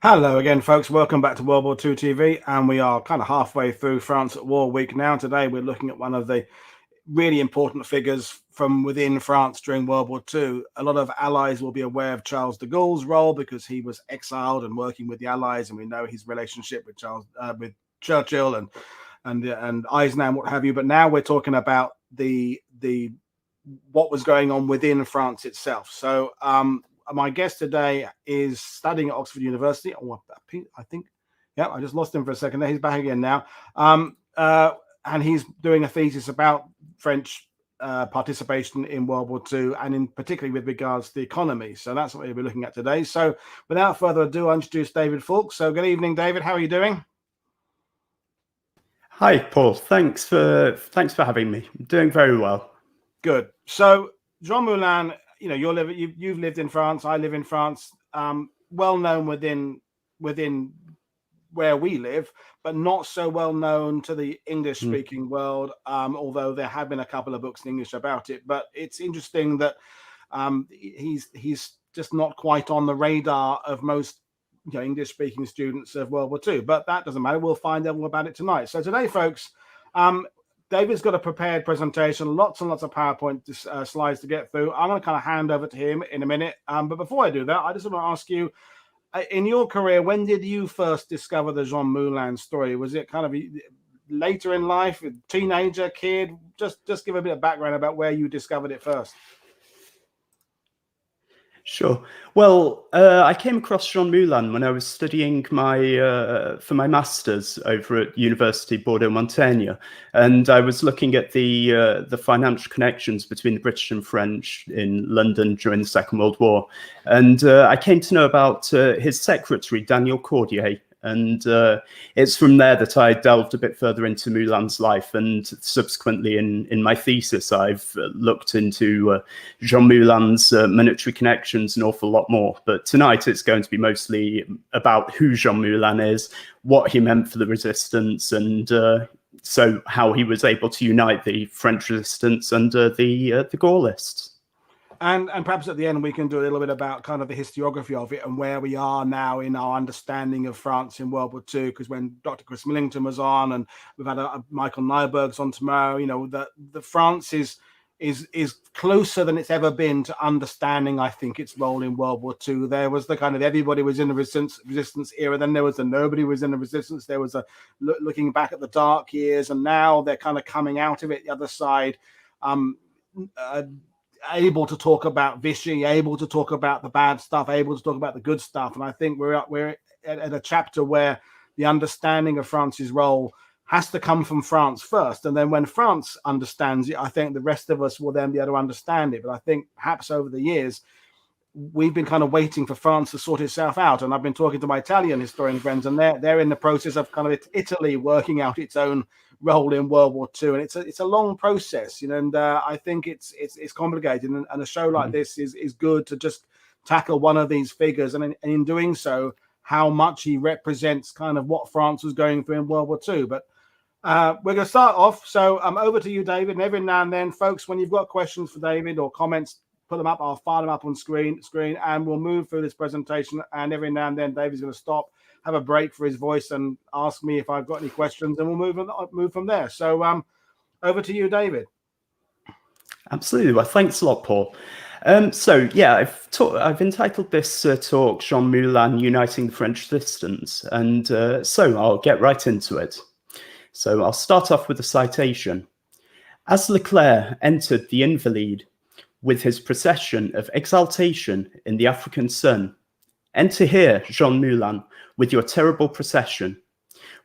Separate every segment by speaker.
Speaker 1: Hello again, folks. Welcome back to World War II TV, and we are kind of halfway through France at War Week now. Today, we're looking at one of the really important figures from within France during World War II. A lot of allies will be aware of Charles de Gaulle's role because he was exiled and working with the allies, and we know his relationship with with Churchill and Eisenhower and what have you. But now we're talking about the what was going on within France itself. So, my guest today is studying at Oxford University. Oh, I think, yeah, I just lost him for a second there. He's back again now. And he's doing a thesis about French participation in World War II, and in particularly with regards to the economy. So that's what we'll be looking at today. So without further ado, I'll introduce David Foulk. So good evening, David. How are you doing?
Speaker 2: Hi, Paul. Thanks for having me. I'm doing very well.
Speaker 1: Good. So Jean Moulin, you've lived in France. I live in France. Well known within where we live, but not so well known to the English-speaking world. Although there have been a couple of books in English about it. But it's interesting that he's just not quite on the radar of most English-speaking students of World War II. But that doesn't matter. We'll find out all about it tonight. So today, folks, David's got a prepared presentation, lots and lots of PowerPoint slides to get through. I'm going to kind of hand over to him in a minute. But before I do that, I just want to ask you, in your career, when did you first discover the Jean Moulin story? Was it kind of later in life, teenager, kid? Just give a bit of background about where you discovered it first.
Speaker 2: Sure. Well, I came across Jean Moulin when I was studying for my master's over at Université Bordeaux Montaigne, and I was looking at the financial connections between the British and French in London during the Second World War, and I came to know about his secretary, Daniel Cordier. And it's from there that I delved a bit further into Moulin's life, and subsequently in my thesis, I've looked into Jean Moulin's military connections an awful lot more. But tonight it's going to be mostly about who Jean Moulin is, what he meant for the resistance, and so how he was able to unite the French resistance under the Gaullists.
Speaker 1: And perhaps at the end, we can do a little bit about kind of the historiography of it and where we are now in our understanding of France in World War II. Because when Dr. Chris Millington was on, and we've had Michael Nyberg's on tomorrow, the France is closer than it's ever been to understanding, I think, its role in World War II. There was the kind of everybody was in the resistance era. Then there was the nobody was in the resistance. There was a looking back at the dark years, and now they're kind of coming out of it the other side. Able to talk about Vichy, able to talk about the bad stuff, able to talk about the good stuff. And I think we're at a chapter where the understanding of France's role has to come from France first. And then when France understands it, I think the rest of us will then be able to understand it. But I think perhaps over the years, we've been kind of waiting for France to sort itself out. And I've been talking to my Italian historian friends, and they're in the process of kind of Italy working out its own role in World War II, and it's a long process, and I think it's complicated, and a show like this is good to just tackle one of these figures, and in doing so, how much he represents kind of what France was going through in World War II. But we're going to start off. So over to you, David. And every now and then, folks, when you've got questions for David or comments, put them up. I'll fire them up on screen, and we'll move through this presentation. And every now and then, David's going to stop, have a break for his voice, and ask me if I've got any questions, and we'll move from there. So over to you, David.
Speaker 2: Absolutely. Well, thanks a lot, Paul. So yeah, I've entitled this talk Jean Moulin Uniting the French Resistance, and so I'll get right into it. So I'll start off with a citation. As Leclerc entered the Invalides with his procession of exaltation in the African sun, enter here, Jean Moulin, with your terrible procession,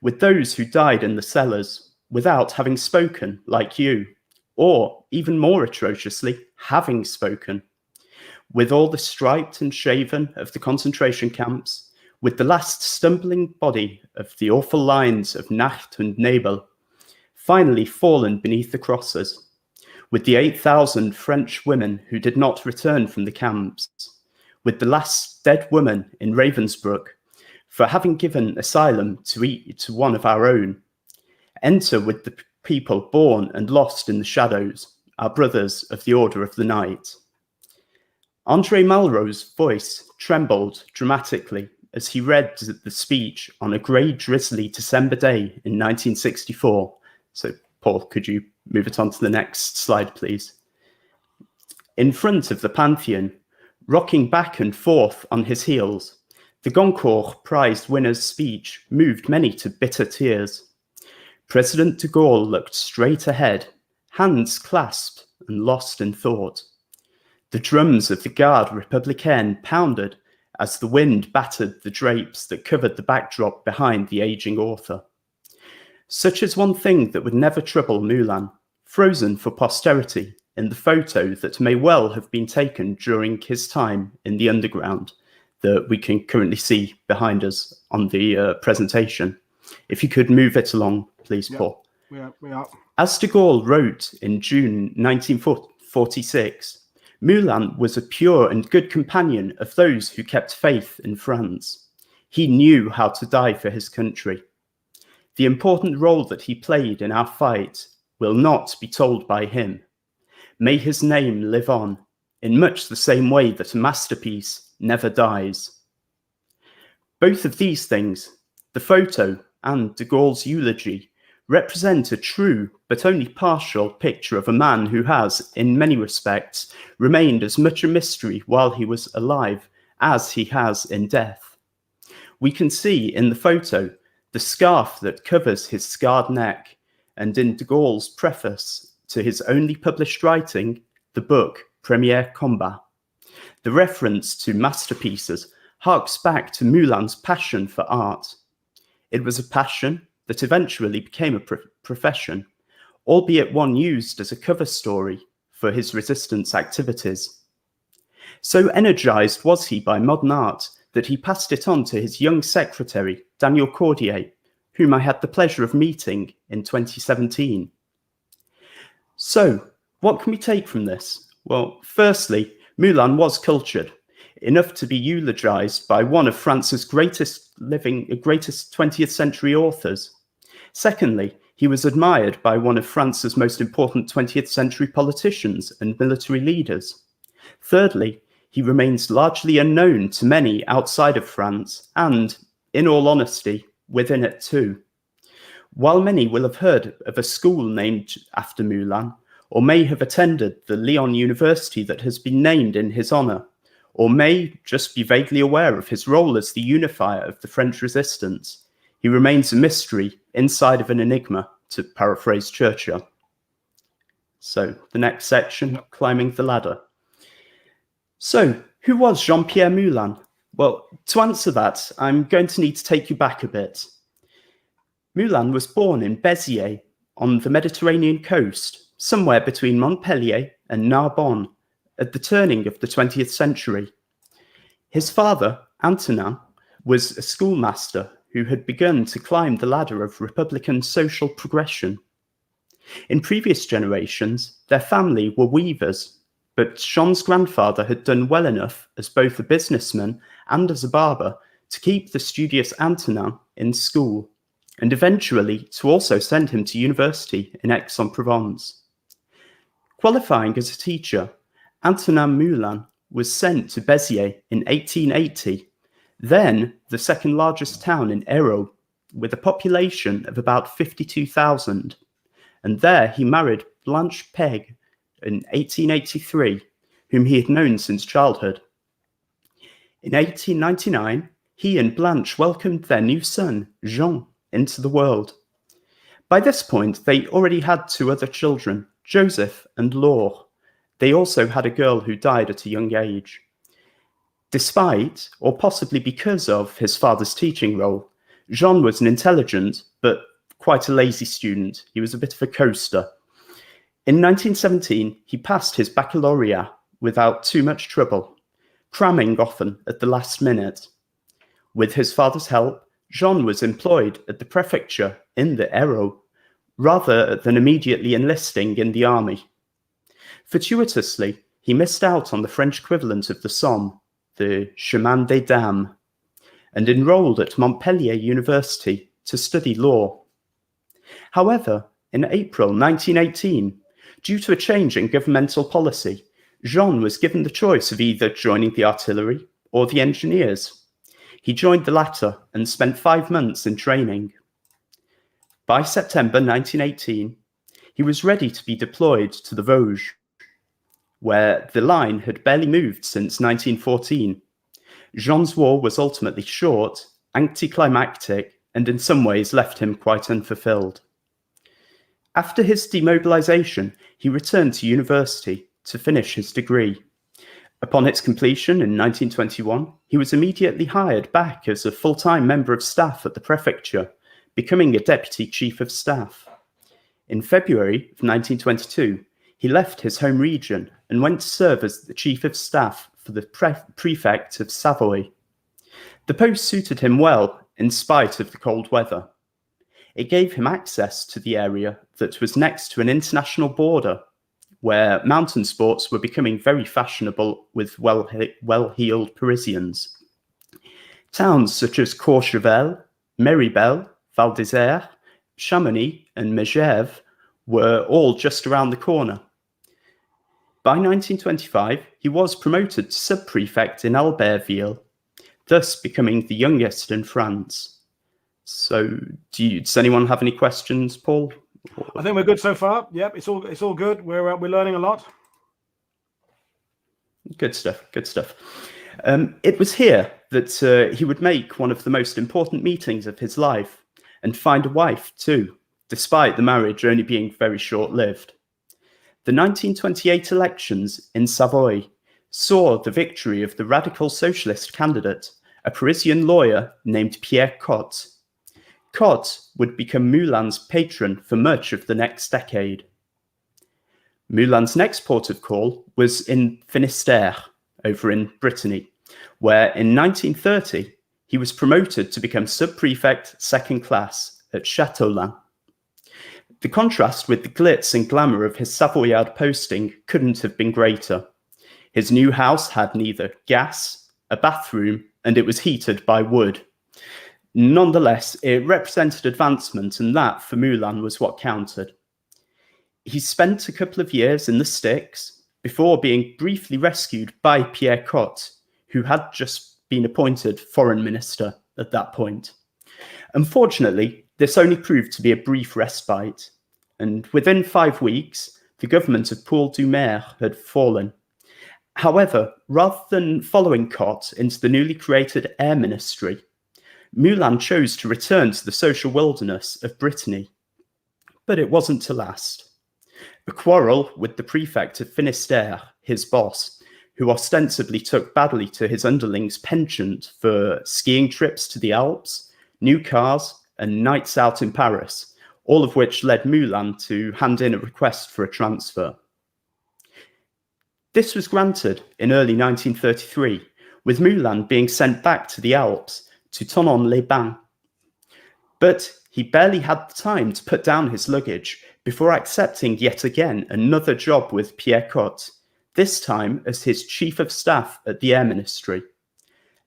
Speaker 2: with those who died in the cellars without having spoken like you, or even more atrociously, having spoken, with all the striped and shaven of the concentration camps, with the last stumbling body of the awful lines of Nacht and Nebel, finally fallen beneath the crosses, with the 8,000 French women who did not return from the camps, with the last dead woman in Ravensbrück, for having given asylum to one of our own. Enter with the people born and lost in the shadows, our brothers of the Order of the Night. André Malraux's voice trembled dramatically as he read the speech on a grey, drizzly December day in 1964. So, Paul, could you move it on to the next slide, please? In front of the Pantheon, rocking back and forth on his heels, the Goncourt Prize winner's speech moved many to bitter tears. President de Gaulle looked straight ahead, hands clasped and lost in thought. The drums of the Garde Républicaine pounded as the wind battered the drapes that covered the backdrop behind the aging author. Such is one thing that would never trouble Moulin, frozen for posterity in the photo that may well have been taken during his time in the underground that we can currently see behind us on the presentation. If you could move it along, please, Paul.
Speaker 1: We are.
Speaker 2: As de Gaulle wrote in June 1946, Moulin was a pure and good companion of those who kept faith in France. He knew how to die for his country. The important role that he played in our fight will not be told by him. May his name live on, in much the same way that a masterpiece never dies. Both of these things, the photo and de Gaulle's eulogy, represent a true but only partial picture of a man who has, in many respects, remained as much a mystery while he was alive as he has in death. We can see in the photo the scarf that covers his scarred neck, and in de Gaulle's preface to his only published writing, the book Premier Combat. The reference to masterpieces harks back to Moulin's passion for art. It was a passion that eventually became a profession, albeit one used as a cover story for his resistance activities. So energized was he by modern art that he passed it on to his young secretary, Daniel Cordier, whom I had the pleasure of meeting in 2017. So, what can we take from this? Well, firstly, Moulin was cultured, enough to be eulogized by one of France's greatest 20th century authors. Secondly, he was admired by one of France's most important 20th century politicians and military leaders. Thirdly, he remains largely unknown to many outside of France and, in all honesty, within it too. While many will have heard of a school named after Moulin, or may have attended the Lyon University that has been named in his honor, or may just be vaguely aware of his role as the unifier of the French resistance, he remains a mystery inside of an enigma, to paraphrase Churchill. So, the next section, climbing the ladder. So, who was Jean-Pierre Moulin? Well, to answer that, I'm going to need to take you back a bit. Moulin was born in Béziers on the Mediterranean coast, somewhere between Montpellier and Narbonne, at the turning of the 20th century. His father, Antonin, was a schoolmaster who had begun to climb the ladder of Republican social progression. In previous generations, their family were weavers, but Jean's grandfather had done well enough as both a businessman and as a barber to keep the studious Antonin in school, and eventually to also send him to university in Aix-en-Provence. Qualifying as a teacher, Antonin Moulin was sent to Béziers in 1880, then the second largest town in Hérault, with a population of about 52,000. And there he married Blanche Peg in 1883, whom he had known since childhood. In 1899, he and Blanche welcomed their new son, Jean, into the world. By this point, they already had two other children, Joseph and Laure. They also had a girl who died at a young age. Despite, or possibly because of, his father's teaching role, Jean was an intelligent but quite a lazy student. He was a bit of a coaster. In 1917, he passed his baccalaureate without too much trouble, cramming often at the last minute. With his father's help, Jean was employed at the prefecture in the Hérault, rather than immediately enlisting in the army. Fortuitously, he missed out on the French equivalent of the Somme, the Chemin des Dames, and enrolled at Montpellier University to study law. However, in April 1918, due to a change in governmental policy, Jean was given the choice of either joining the artillery or the engineers. He joined the latter and spent 5 months in training. By September 1918, he was ready to be deployed to the Vosges, where the line had barely moved since 1914. Jean's war was ultimately short, anticlimactic, and in some ways left him quite unfulfilled. After his demobilization, he returned to university to finish his degree. Upon its completion in 1921, he was immediately hired back as a full-time member of staff at the prefecture, becoming a deputy chief of staff. In February of 1922, he left his home region and went to serve as the chief of staff for the prefect of Savoy. The post suited him well in spite of the cold weather. It gave him access to the area that was next to an international border, where mountain sports were becoming very fashionable with well-heeled Parisians. Towns such as Courchevel, Méribel, Val d'Isère, Chamonix, and Megève were all just around the corner. By 1925, he was promoted to sub-prefect in Albertville, thus becoming the youngest in France. So, does anyone have any questions, Paul?
Speaker 1: I think we're good so far. Yep, it's all good. We're learning a lot.
Speaker 2: Good stuff. Good stuff. It was here that he would make one of the most important meetings of his life and find a wife too, despite the marriage only being very short-lived. The 1928 elections in Savoy saw the victory of the radical socialist candidate, a Parisian lawyer named Pierre Cotte. Cotte would become Moulin's patron for much of the next decade. Moulin's next port of call was in Finistère, over in Brittany, where in 1930 he was promoted to become sub-prefect second class at Châteaulin. The contrast with the glitz and glamour of his Savoyard posting couldn't have been greater. His new house had neither gas, a bathroom, and it was heated by wood. Nonetheless, it represented advancement, and that, for Moulin, was what counted. He spent a couple of years in the sticks before being briefly rescued by Pierre Cotte, who had just been appointed foreign minister at that point. Unfortunately, this only proved to be a brief respite, and within 5 weeks, the government of Paul Doumer had fallen. However, rather than following Cotte into the newly created Air Ministry, Moulin chose to return to the social wilderness of Brittany. But it wasn't to last. A quarrel with the prefect of Finistère, his boss, who ostensibly took badly to his underlings' penchant for skiing trips to the Alps, new cars, and nights out in Paris, all of which led Moulin to hand in a request for a transfer. This was granted in early 1933, with Moulin being sent back to the Alps, to Thonon-les-Bains. But he barely had the time to put down his luggage before accepting yet again another job with Pierre Cotte, this time as his chief of staff at the Air Ministry.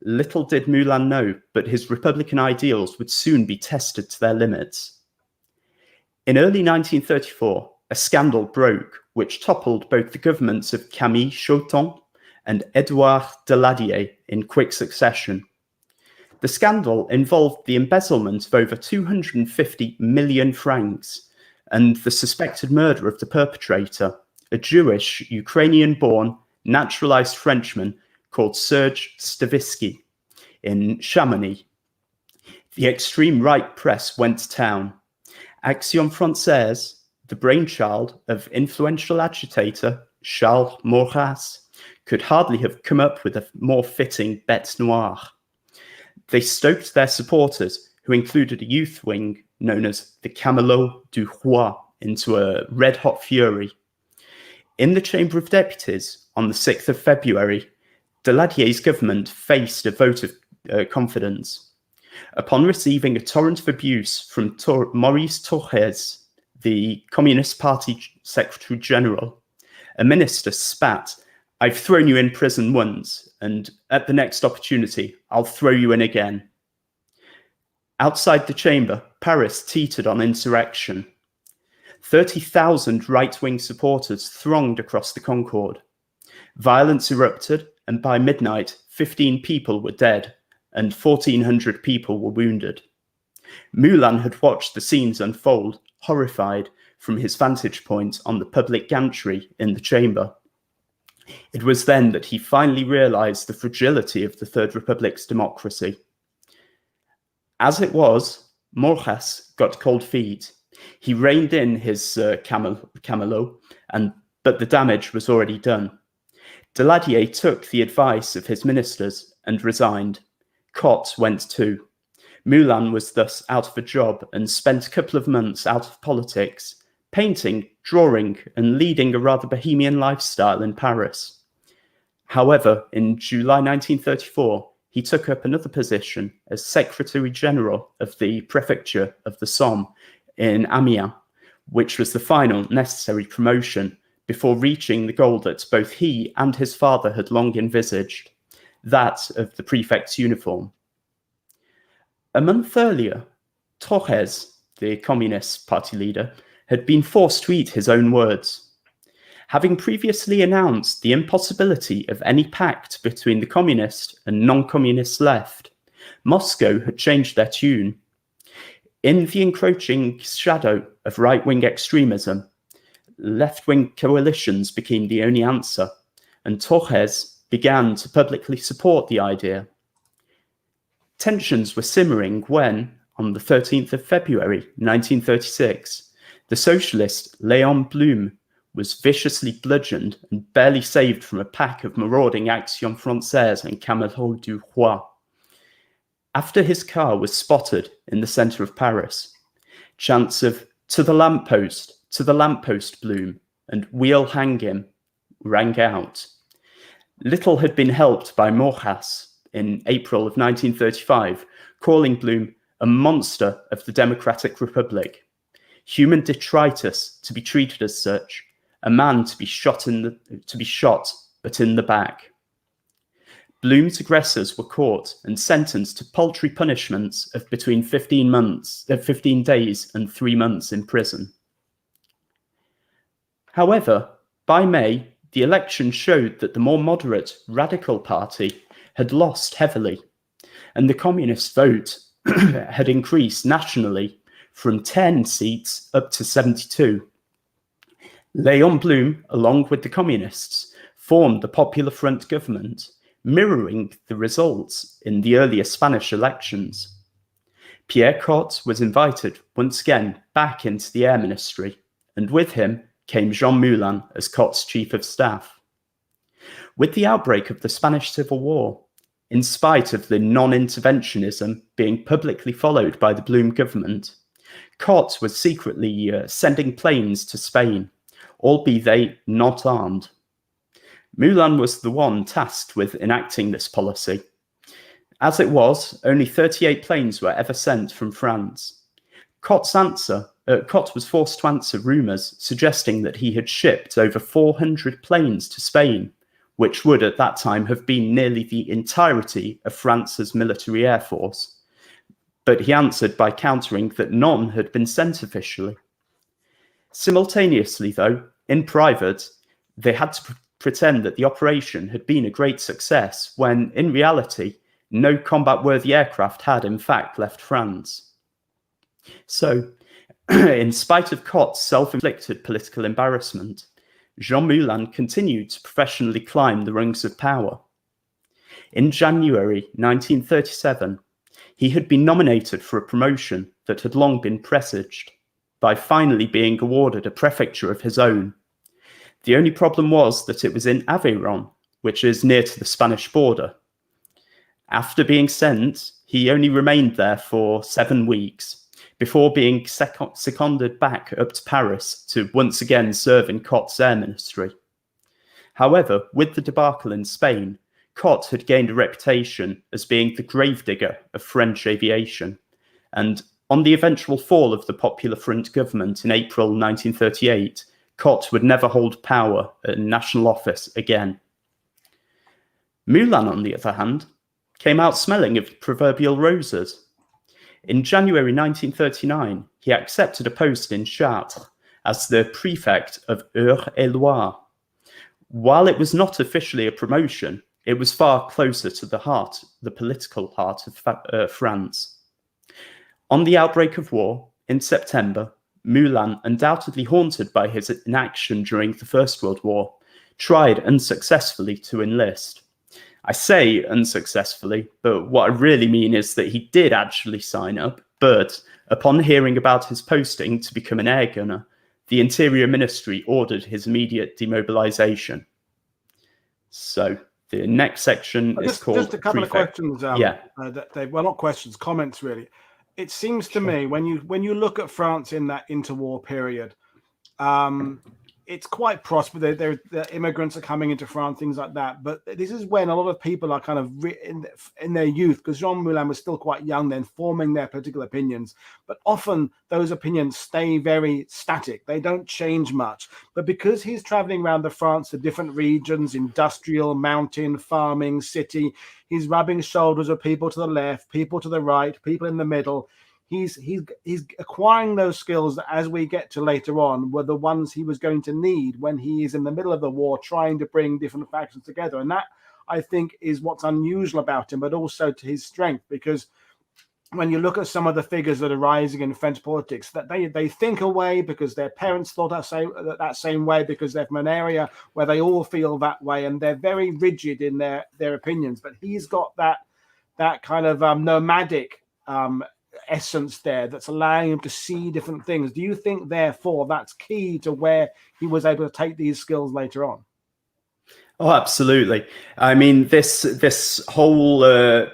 Speaker 2: Little did Moulin know, but his Republican ideals would soon be tested to their limits. In early 1934, a scandal broke which toppled both the governments of Camille Chautemps and Édouard Daladier in quick succession. The scandal involved the embezzlement of over 250 million francs and the suspected murder of the perpetrator, a Jewish, Ukrainian-born, naturalized Frenchman called Serge Stavisky, in Chamonix. The extreme right press went to town. Action Française, the brainchild of influential agitator Charles Maurras, could hardly have come up with a more fitting bête noire. They stoked their supporters, who included a youth wing known as the Camelots du Roi, into a red-hot fury. In the Chamber of Deputies, on the 6th of February, Daladier's government faced a vote of confidence. Upon receiving a torrent of abuse from Maurice Thorez, the Communist Party Secretary General, a minister spat, "I've thrown you in prison once, and at the next opportunity, I'll throw you in again." Outside the chamber, Paris teetered on insurrection. 30,000 right-wing supporters thronged across the Concorde. Violence erupted, and by midnight, 15 people were dead, and 1,400 people were wounded. Moulin had watched the scenes unfold, horrified, from his vantage point on the public gantry in the chamber. It was then that he finally realized the fragility of the Third Republic's democracy. As it was, Moulin got cold feet. He reined in his camelot, but the damage was already done. Daladier took the advice of his ministers and resigned. Cotte went too. Moulin was thus out of a job and spent a couple of months out of politics, painting, drawing, and leading a rather bohemian lifestyle in Paris. However, in July 1934, he took up another position as Secretary General of the Prefecture of the Somme in Amiens, which was the final necessary promotion before reaching the goal that both he and his father had long envisaged, that of the prefect's uniform. A month earlier, Torres, the Communist Party leader, had been forced to eat his own words. Having previously announced the impossibility of any pact between the communist and non-communist left, Moscow had changed their tune. In the encroaching shadow of right-wing extremism, left-wing coalitions became the only answer, and Torres began to publicly support the idea. Tensions were simmering when, on the 13th of February 1936, the socialist Léon Blum was viciously bludgeoned and barely saved from a pack of marauding Action Française and Camarades du Roi. After his car was spotted in the centre of Paris, chants of to the lamppost, Blum, and we'll hang him, rang out. Little had been helped by Moulin in April of 1935, calling Blum a monster of the Democratic Republic, human detritus to be treated as such, a man to be shot but in the back. Blum's aggressors were caught and sentenced to paltry punishments of between 15 days and 3 months in prison. However, by May, the election showed that the more moderate Radical Party had lost heavily, and the communist vote had increased nationally from 10 seats up to 72. Léon Blum, along with the communists, formed the Popular Front government, mirroring the results in the earlier Spanish elections. Pierre Cotte was invited once again back into the Air Ministry, and with him came Jean Moulin as Cotte's chief of staff. With the outbreak of the Spanish Civil War, in spite of the non-interventionism being publicly followed by the Blum government, Cotte was secretly sending planes to Spain, albeit they not armed. Moulin was the one tasked with enacting this policy. As it was, only 38 planes were ever sent from France. Cotte was forced to answer rumours suggesting that he had shipped over 400 planes to Spain, which would at that time have been nearly the entirety of France's military air force. But he answered by countering that none had been sent officially. Simultaneously, though, in private, they had to pretend that the operation had been a great success when, in reality, no combat-worthy aircraft had in fact left France. So, in spite of Cotte's self-inflicted political embarrassment, Jean Moulin continued to professionally climb the rungs of power. In January 1937, he had been nominated for a promotion that had long been presaged, by finally being awarded a prefecture of his own. The only problem was that it was in Aveyron, which is near to the Spanish border. After being sent, he only remained there for 7 weeks, before being seconded back up to Paris to once again serve in Cotte's air ministry. However, with the debacle in Spain, Cotte had gained a reputation as being the gravedigger of French aviation, and on the eventual fall of the Popular Front government in April 1938, Cotte would never hold power at national office again. Moulin, on the other hand, came out smelling of proverbial roses. In January 1939, he accepted a post in Chartres as the Prefect of Eure-et-Loir. While it was not officially a promotion, It was far closer to the political heart of France. On the outbreak of war in September, Moulin, undoubtedly haunted by his inaction during the First World War, tried unsuccessfully to enlist. I say unsuccessfully, but what I really mean is that he did actually sign up, but upon hearing about his posting to become an air gunner, the Interior Ministry ordered his immediate demobilization. So the next section is called
Speaker 1: just a couple
Speaker 2: Prefect.
Speaker 1: of questions. Well, not questions, comments really. It seems to me when you look at France in that interwar period, it's quite prosperous. The immigrants are coming into France, things like that. But this is when a lot of people are kind of in their youth, because Jean Moulin was still quite young then, forming their political opinions. But often those opinions stay very static. They don't change much. But because he's traveling around the France, the different regions, industrial, mountain, farming, city, he's rubbing shoulders with people to the left, people to the right, people in the middle. He's acquiring those skills that, as we get to later on, were the ones he was going to need when he is in the middle of the war trying to bring different factions together. And that, I think, is what's unusual about him, but also to his strength, because when you look at some of the figures that are rising in French politics, that they think away because their parents thought that same way, because they're from an area where they all feel that way, and they're very rigid in their opinions. But he's got that kind of nomadic essence there that's allowing him to see different things. Do you think, therefore, that's key to where he was able to take these skills later on?
Speaker 2: Oh, absolutely. I mean, this whole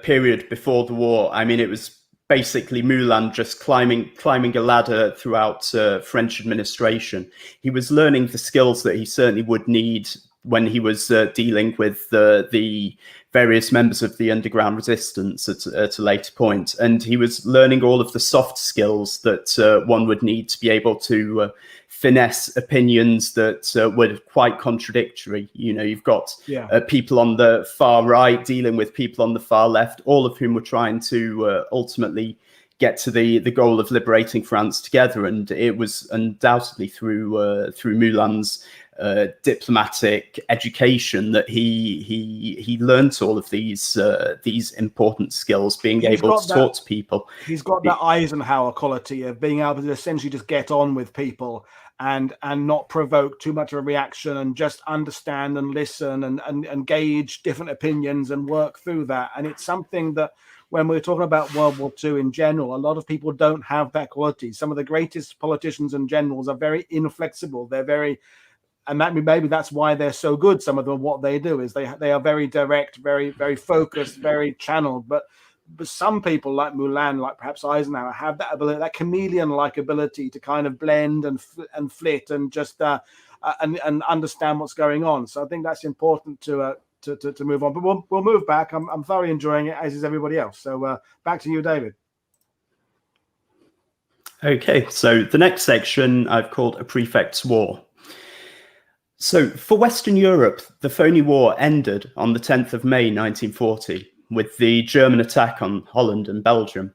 Speaker 2: period before the war, I mean, it was basically Moulin just climbing a ladder throughout French administration. He was learning the skills that he certainly would need when he was dealing with the various members of the underground resistance at a later point. And he was learning all of the soft skills that one would need to be able to finesse opinions that were quite contradictory. You know, you've got people on the far right dealing with people on the far left, all of whom were trying to ultimately get to the goal of liberating France together. And it was undoubtedly through Moulin's diplomatic education that he learnt all of these important skills, being able to talk to people.
Speaker 1: He's got that Eisenhower quality of being able to essentially just get on with people and not provoke too much of a reaction, and just understand and listen and gauge different opinions and work through that. And it's something that, when we're talking about World War II in general, a lot of people don't have that quality. Some of the greatest politicians and generals are very inflexible. They're very, and maybe that's why they're so good. Some of them, what they do is they are very direct, very, very focused, very channeled. But some people like Moulin, like perhaps Eisenhower, have that ability, that chameleon-like ability to kind of blend and flit and just and understand what's going on. So I think that's important to move on. But we'll move back. I'm thoroughly enjoying it, as is everybody else. So back to you, David.
Speaker 2: Okay, so the next section I've called A Prefect's War. So for Western Europe, the phony war ended on the 10th of May 1940 with the German attack on Holland and Belgium.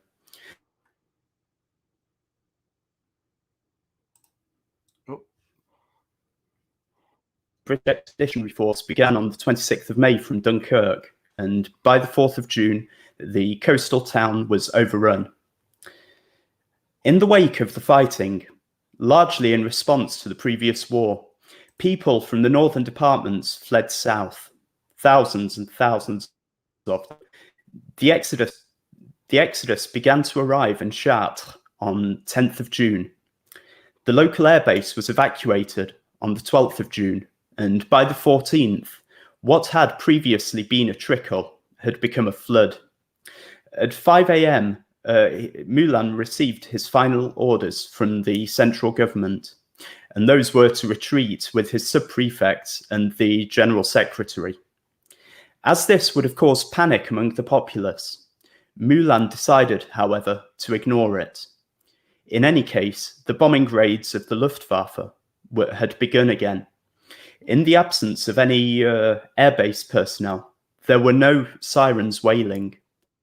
Speaker 2: British Expeditionary Force began on the 26th of May from Dunkirk, and by the 4th of June, the coastal town was overrun. In the wake of the fighting, largely in response to the previous war, people from the northern departments fled south, thousands and thousands of them. The exodus began to arrive in Chartres on 10th of June. The local airbase was evacuated on the 12th of June, and by the 14th, what had previously been a trickle had become a flood. At 5 a.m., Moulin received his final orders from the central government, and those were to retreat with his sub-prefects and the general secretary. As this would have caused panic among the populace, Moulin decided, however, to ignore it. In any case, the bombing raids of the Luftwaffe had begun again. In the absence of any airbase personnel, there were no sirens wailing,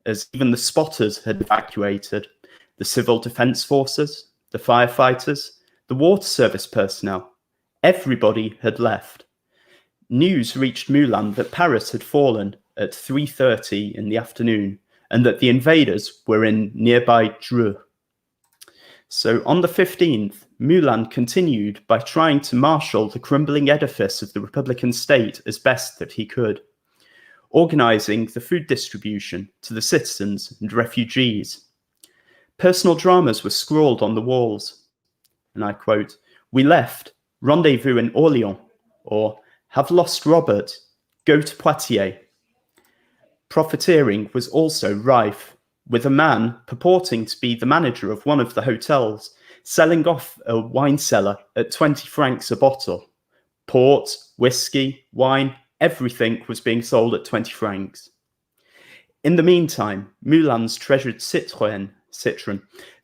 Speaker 2: as even the spotters had evacuated, the civil defence forces, the firefighters, the water service personnel. Everybody had left. News reached Moulin that Paris had fallen at 3:30 in the afternoon, and that the invaders were in nearby Dreux. So on the 15th, Moulin continued by trying to marshal the crumbling edifice of the Republican state as best that he could, organizing the food distribution to the citizens and refugees. Personal dramas were scrawled on the walls, and I quote, "We left, rendezvous in Orléans," or "Have lost Robert, go to Poitiers." Profiteering was also rife, with a man purporting to be the manager of one of the hotels selling off a wine cellar at 20 francs a bottle. Port, whiskey, wine, everything was being sold at 20 francs. In the meantime, Moulin's treasured Citroën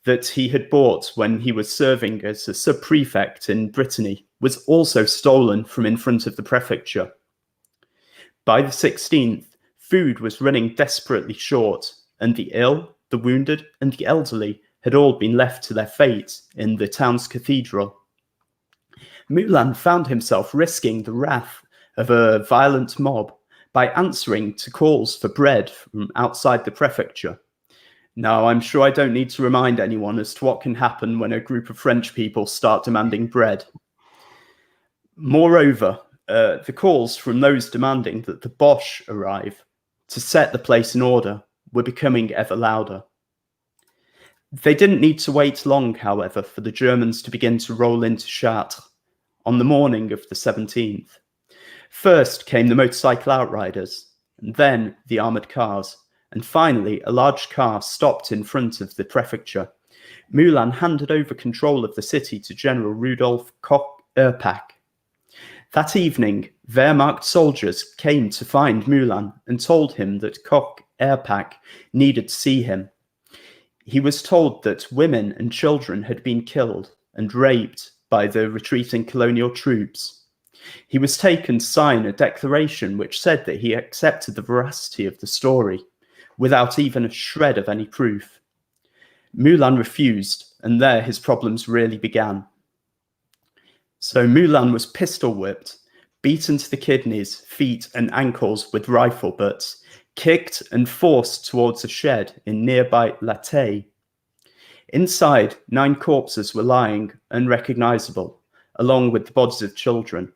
Speaker 2: that he had bought when he was serving as a sub-prefect in Brittany was also stolen from in front of the prefecture. By the 16th, food was running desperately short, and the ill, the wounded, and the elderly had all been left to their fate in the town's cathedral. Moulin found himself risking the wrath of a violent mob by answering to calls for bread from outside the prefecture. Now, I'm sure I don't need to remind anyone as to what can happen when a group of French people start demanding bread. Moreover, the calls from those demanding that the Boche arrive to set the place in order were becoming ever louder. They didn't need to wait long, however, for the Germans to begin to roll into Chartres on the morning of the 17th. First came the motorcycle outriders, and then the armoured cars, and finally a large car stopped in front of the prefecture. Moulin handed over control of the city to General Rudolf Koch-Erpach. That evening, Wehrmacht soldiers came to find Moulin and told him that Koch-Erpach needed to see him. He was told that women and children had been killed and raped by the retreating colonial troops. He was taken to sign a declaration which said that he accepted the veracity of the story, without even a shred of any proof. Moulin refused, and there his problems really began. So Moulin was pistol whipped, beaten to the kidneys, feet and ankles with rifle butts, kicked and forced towards a shed in nearby La Taille. Inside, 9 corpses were lying unrecognizable, along with the bodies of children.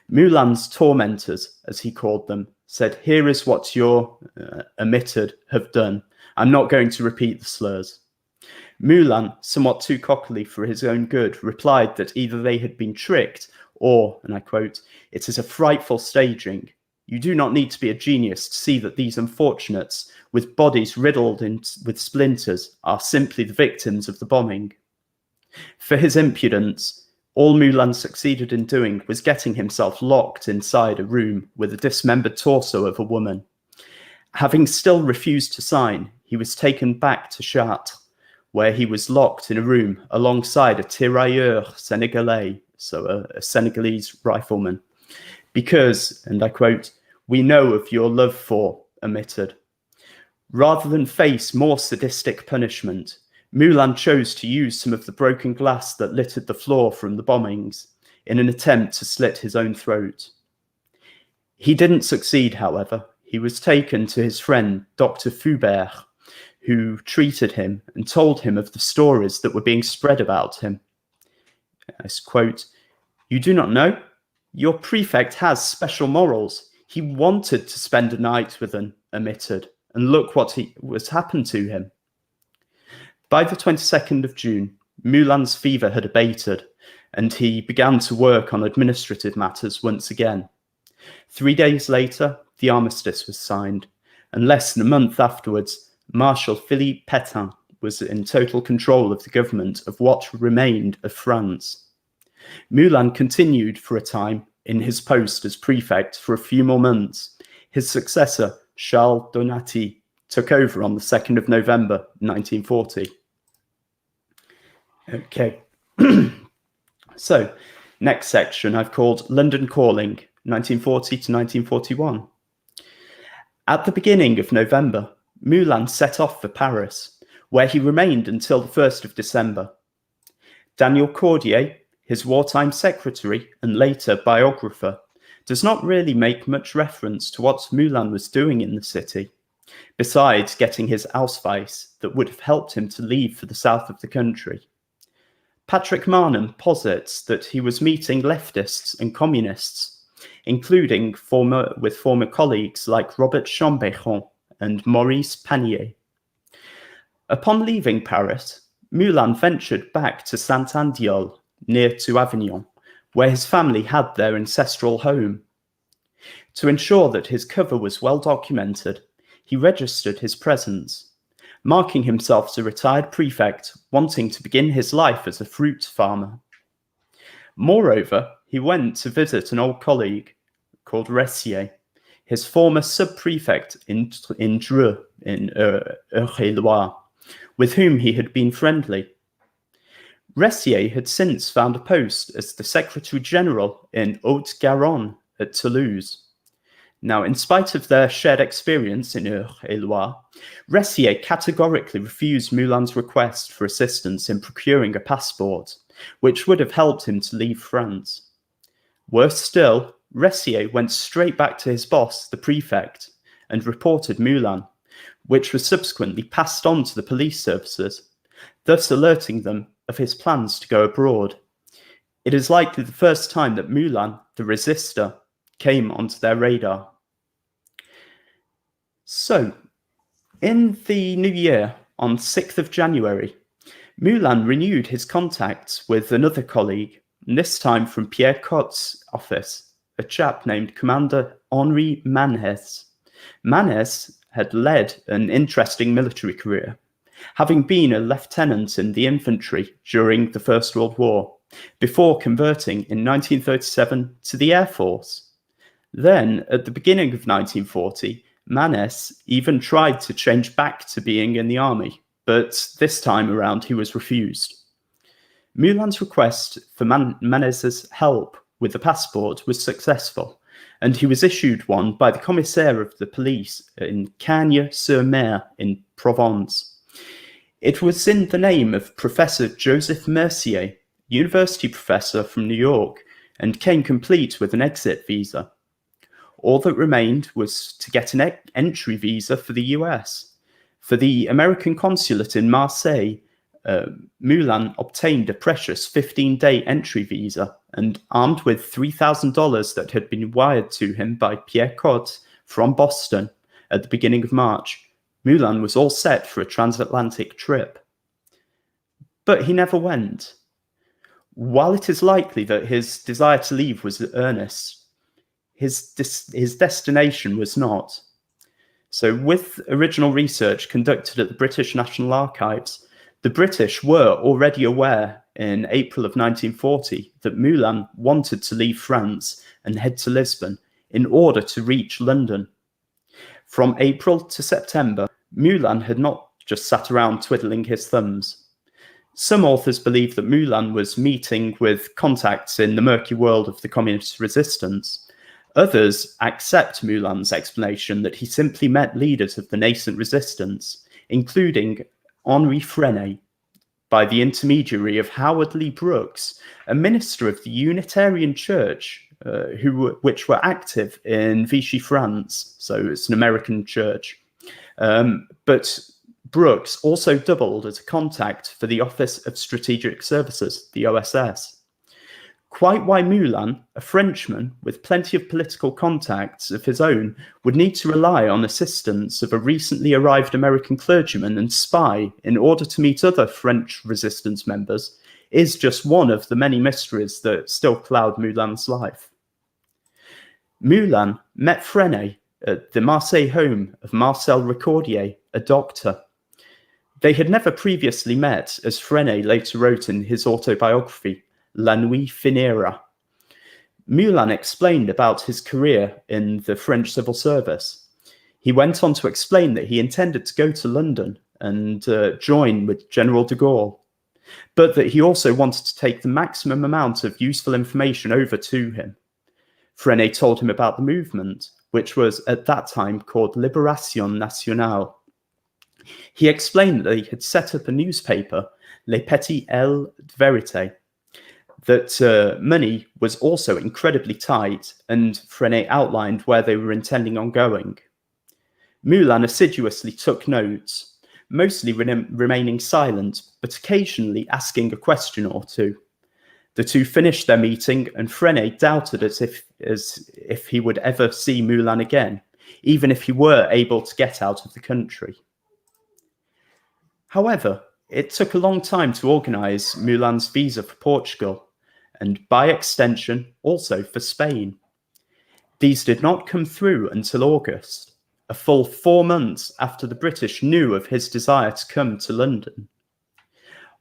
Speaker 2: Moulin's tormentors, as he called them, said, "Here is what your omitted have done. I'm not going to repeat the slurs." Moulin, somewhat too cockily for his own good, replied that either they had been tricked or, and I quote, "It is a frightful staging. You do not need to be a genius to see that these unfortunates, with bodies riddled with splinters, are simply the victims of the bombing." For his impudence, all Moulin succeeded in doing was getting himself locked inside a room with a dismembered torso of a woman. Having still refused to sign, he was taken back to Chartres, where he was locked in a room alongside a tirailleur Senegalais, so a Senegalese rifleman, because, and I quote, "We know of your love for," omitted. Rather than face more sadistic punishment, Moulin chose to use some of the broken glass that littered the floor from the bombings in an attempt to slit his own throat. He didn't succeed, however. He was taken to his friend, Dr. Foubert, who treated him and told him of the stories that were being spread about him. I quote, "You do not know? Your prefect has special morals. He wanted to spend a night with an omitted, and look what was happened to him." By the 22nd of June, Moulin's fever had abated, and he began to work on administrative matters once again. 3 days later, the armistice was signed, and less than a month afterwards, Marshal Philippe Pétain was in total control of the government of what remained of France. Moulin continued for a time in his post as prefect for a few more months. His successor, Charles Donati, took over on the 2nd of November 1940. Okay, so next section I've called London Calling, 1940 to 1941. At the beginning of November, Moulin set off for Paris, where he remained until the 1st of December. Daniel Cordier, his wartime secretary and later biographer, does not really make much reference to what Moulin was doing in the city, besides getting his Ausweis that would have helped him to leave for the south of the country. Patrick Marnham posits that he was meeting leftists and communists, including with former colleagues like Robert Chambéron and Maurice Panier. Upon leaving Paris, Moulin ventured back to Saint-Andiol, near to Avignon, where his family had their ancestral home. To ensure that his cover was well documented, he registered his presence, marking himself as a retired prefect wanting to begin his life as a fruit farmer. Moreover, he went to visit an old colleague called Ressier, his former sub-prefect in Dreux, in Eure-et-Loir, with whom he had been friendly. Ressier had since found a post as the Secretary General in Haute-Garonne at Toulouse. Now, in spite of their shared experience in Eure-et-Loir, Ressier categorically refused Moulin's request for assistance in procuring a passport, which would have helped him to leave France. Worse still, Ressier went straight back to his boss, the prefect, and reported Moulin, which was subsequently passed on to the police services, thus alerting them of his plans to go abroad. It is likely the first time that Moulin, the resistor, came onto their radar. So, in the new year, on 6th of January, Moulin renewed his contacts with another colleague, this time from Pierre Cotte's office, a chap named Commander Henri Manès. Manès had led an interesting military career, having been a lieutenant in the infantry during the First World War, before converting in 1937 to the Air Force. Then, at the beginning of 1940, Manès even tried to change back to being in the army, but this time around he was refused. Moulin's request for Manès's help with the passport was successful, and he was issued one by the commissaire of the police in Cagnes-sur-Mer in Provence. It was in the name of Professor Joseph Mercier, university professor from New York, and came complete with an exit visa. All that remained was to get an entry visa for the US. For the American consulate in Marseille, Moulin obtained a precious 15-day entry visa, and armed with $3,000 that had been wired to him by Pierre Cotte from Boston at the beginning of March, Moulin was all set for a transatlantic trip. But he never went. While it is likely that his desire to leave was earnest, his destination was not. So with original research conducted at the British National Archives, the British were already aware in April of 1940 that Moulin wanted to leave France and head to Lisbon in order to reach London. From April to September, Moulin had not just sat around twiddling his thumbs. Some authors believe that Moulin was meeting with contacts in the murky world of the communist resistance. Others accept Moulin's explanation that he simply met leaders of the nascent resistance, including Henri Frenay, by the intermediary of Howard Lee Brooks, a minister of the Unitarian Church, which were active in Vichy, France, so it's an American church. But Brooks also doubled as a contact for the Office of Strategic Services, the OSS. Quite why Moulin, a Frenchman with plenty of political contacts of his own, would need to rely on assistance of a recently arrived American clergyman and spy in order to meet other French resistance members is just one of the many mysteries that still cloud Moulin's life. Moulin met Frenay at the Marseille home of Marcel Ricordier, a doctor. They had never previously met, as Frenay later wrote in his autobiography, La Nuit Finira. Moulin explained about his career in the French civil service. He went on to explain that he intended to go to London and join with General de Gaulle, but that he also wanted to take the maximum amount of useful information over to him. Frenay told him about the movement, which was at that time called Libération Nationale. He explained that he had set up a newspaper, Les Petites Ailes de Vérité. that money was also incredibly tight, and Freinet outlined where they were intending on going. Moulin assiduously took notes, mostly remaining silent, but occasionally asking a question or two. The two finished their meeting, and Freinet doubted as if he would ever see Moulin again, even if he were able to get out of the country. However, it took a long time to organise Moulin's visa for Portugal, and by extension, also for Spain. These did not come through until August, a full 4 months after the British knew of his desire to come to London.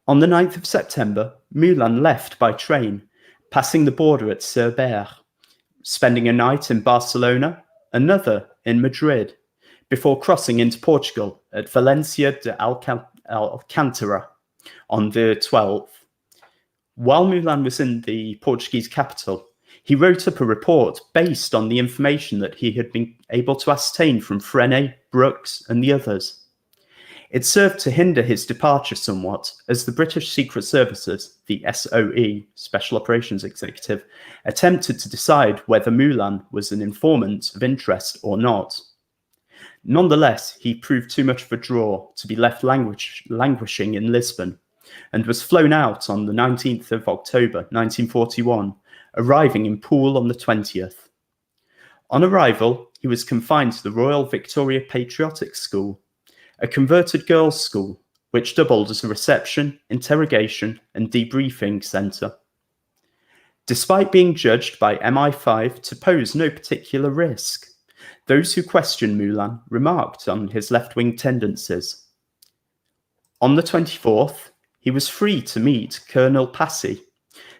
Speaker 2: On the 9th of September, Moulin left by train, passing the border at Cerbère, spending a night in Barcelona, another in Madrid, before crossing into Portugal at Valencia de Alcântara on the 12th. While Moulin was in the Portuguese capital, he wrote up a report based on the information that he had been able to ascertain from Freinet, Brooks, and the others. It served to hinder his departure somewhat, as the British Secret Services, the SOE, Special Operations Executive, attempted to decide whether Moulin was an informant of interest or not. Nonetheless, he proved too much of a draw to be left languishing in Lisbon, and was flown out on the 19th of October 1941, arriving in Poole on the 20th. On arrival, he was confined to the Royal Victoria Patriotic School, a converted girls' school which doubled as a reception, interrogation, and debriefing centre. Despite being judged by MI5 to pose no particular risk, those who questioned Moulin remarked on his left-wing tendencies. On the 24th, he was free to meet Colonel Passy,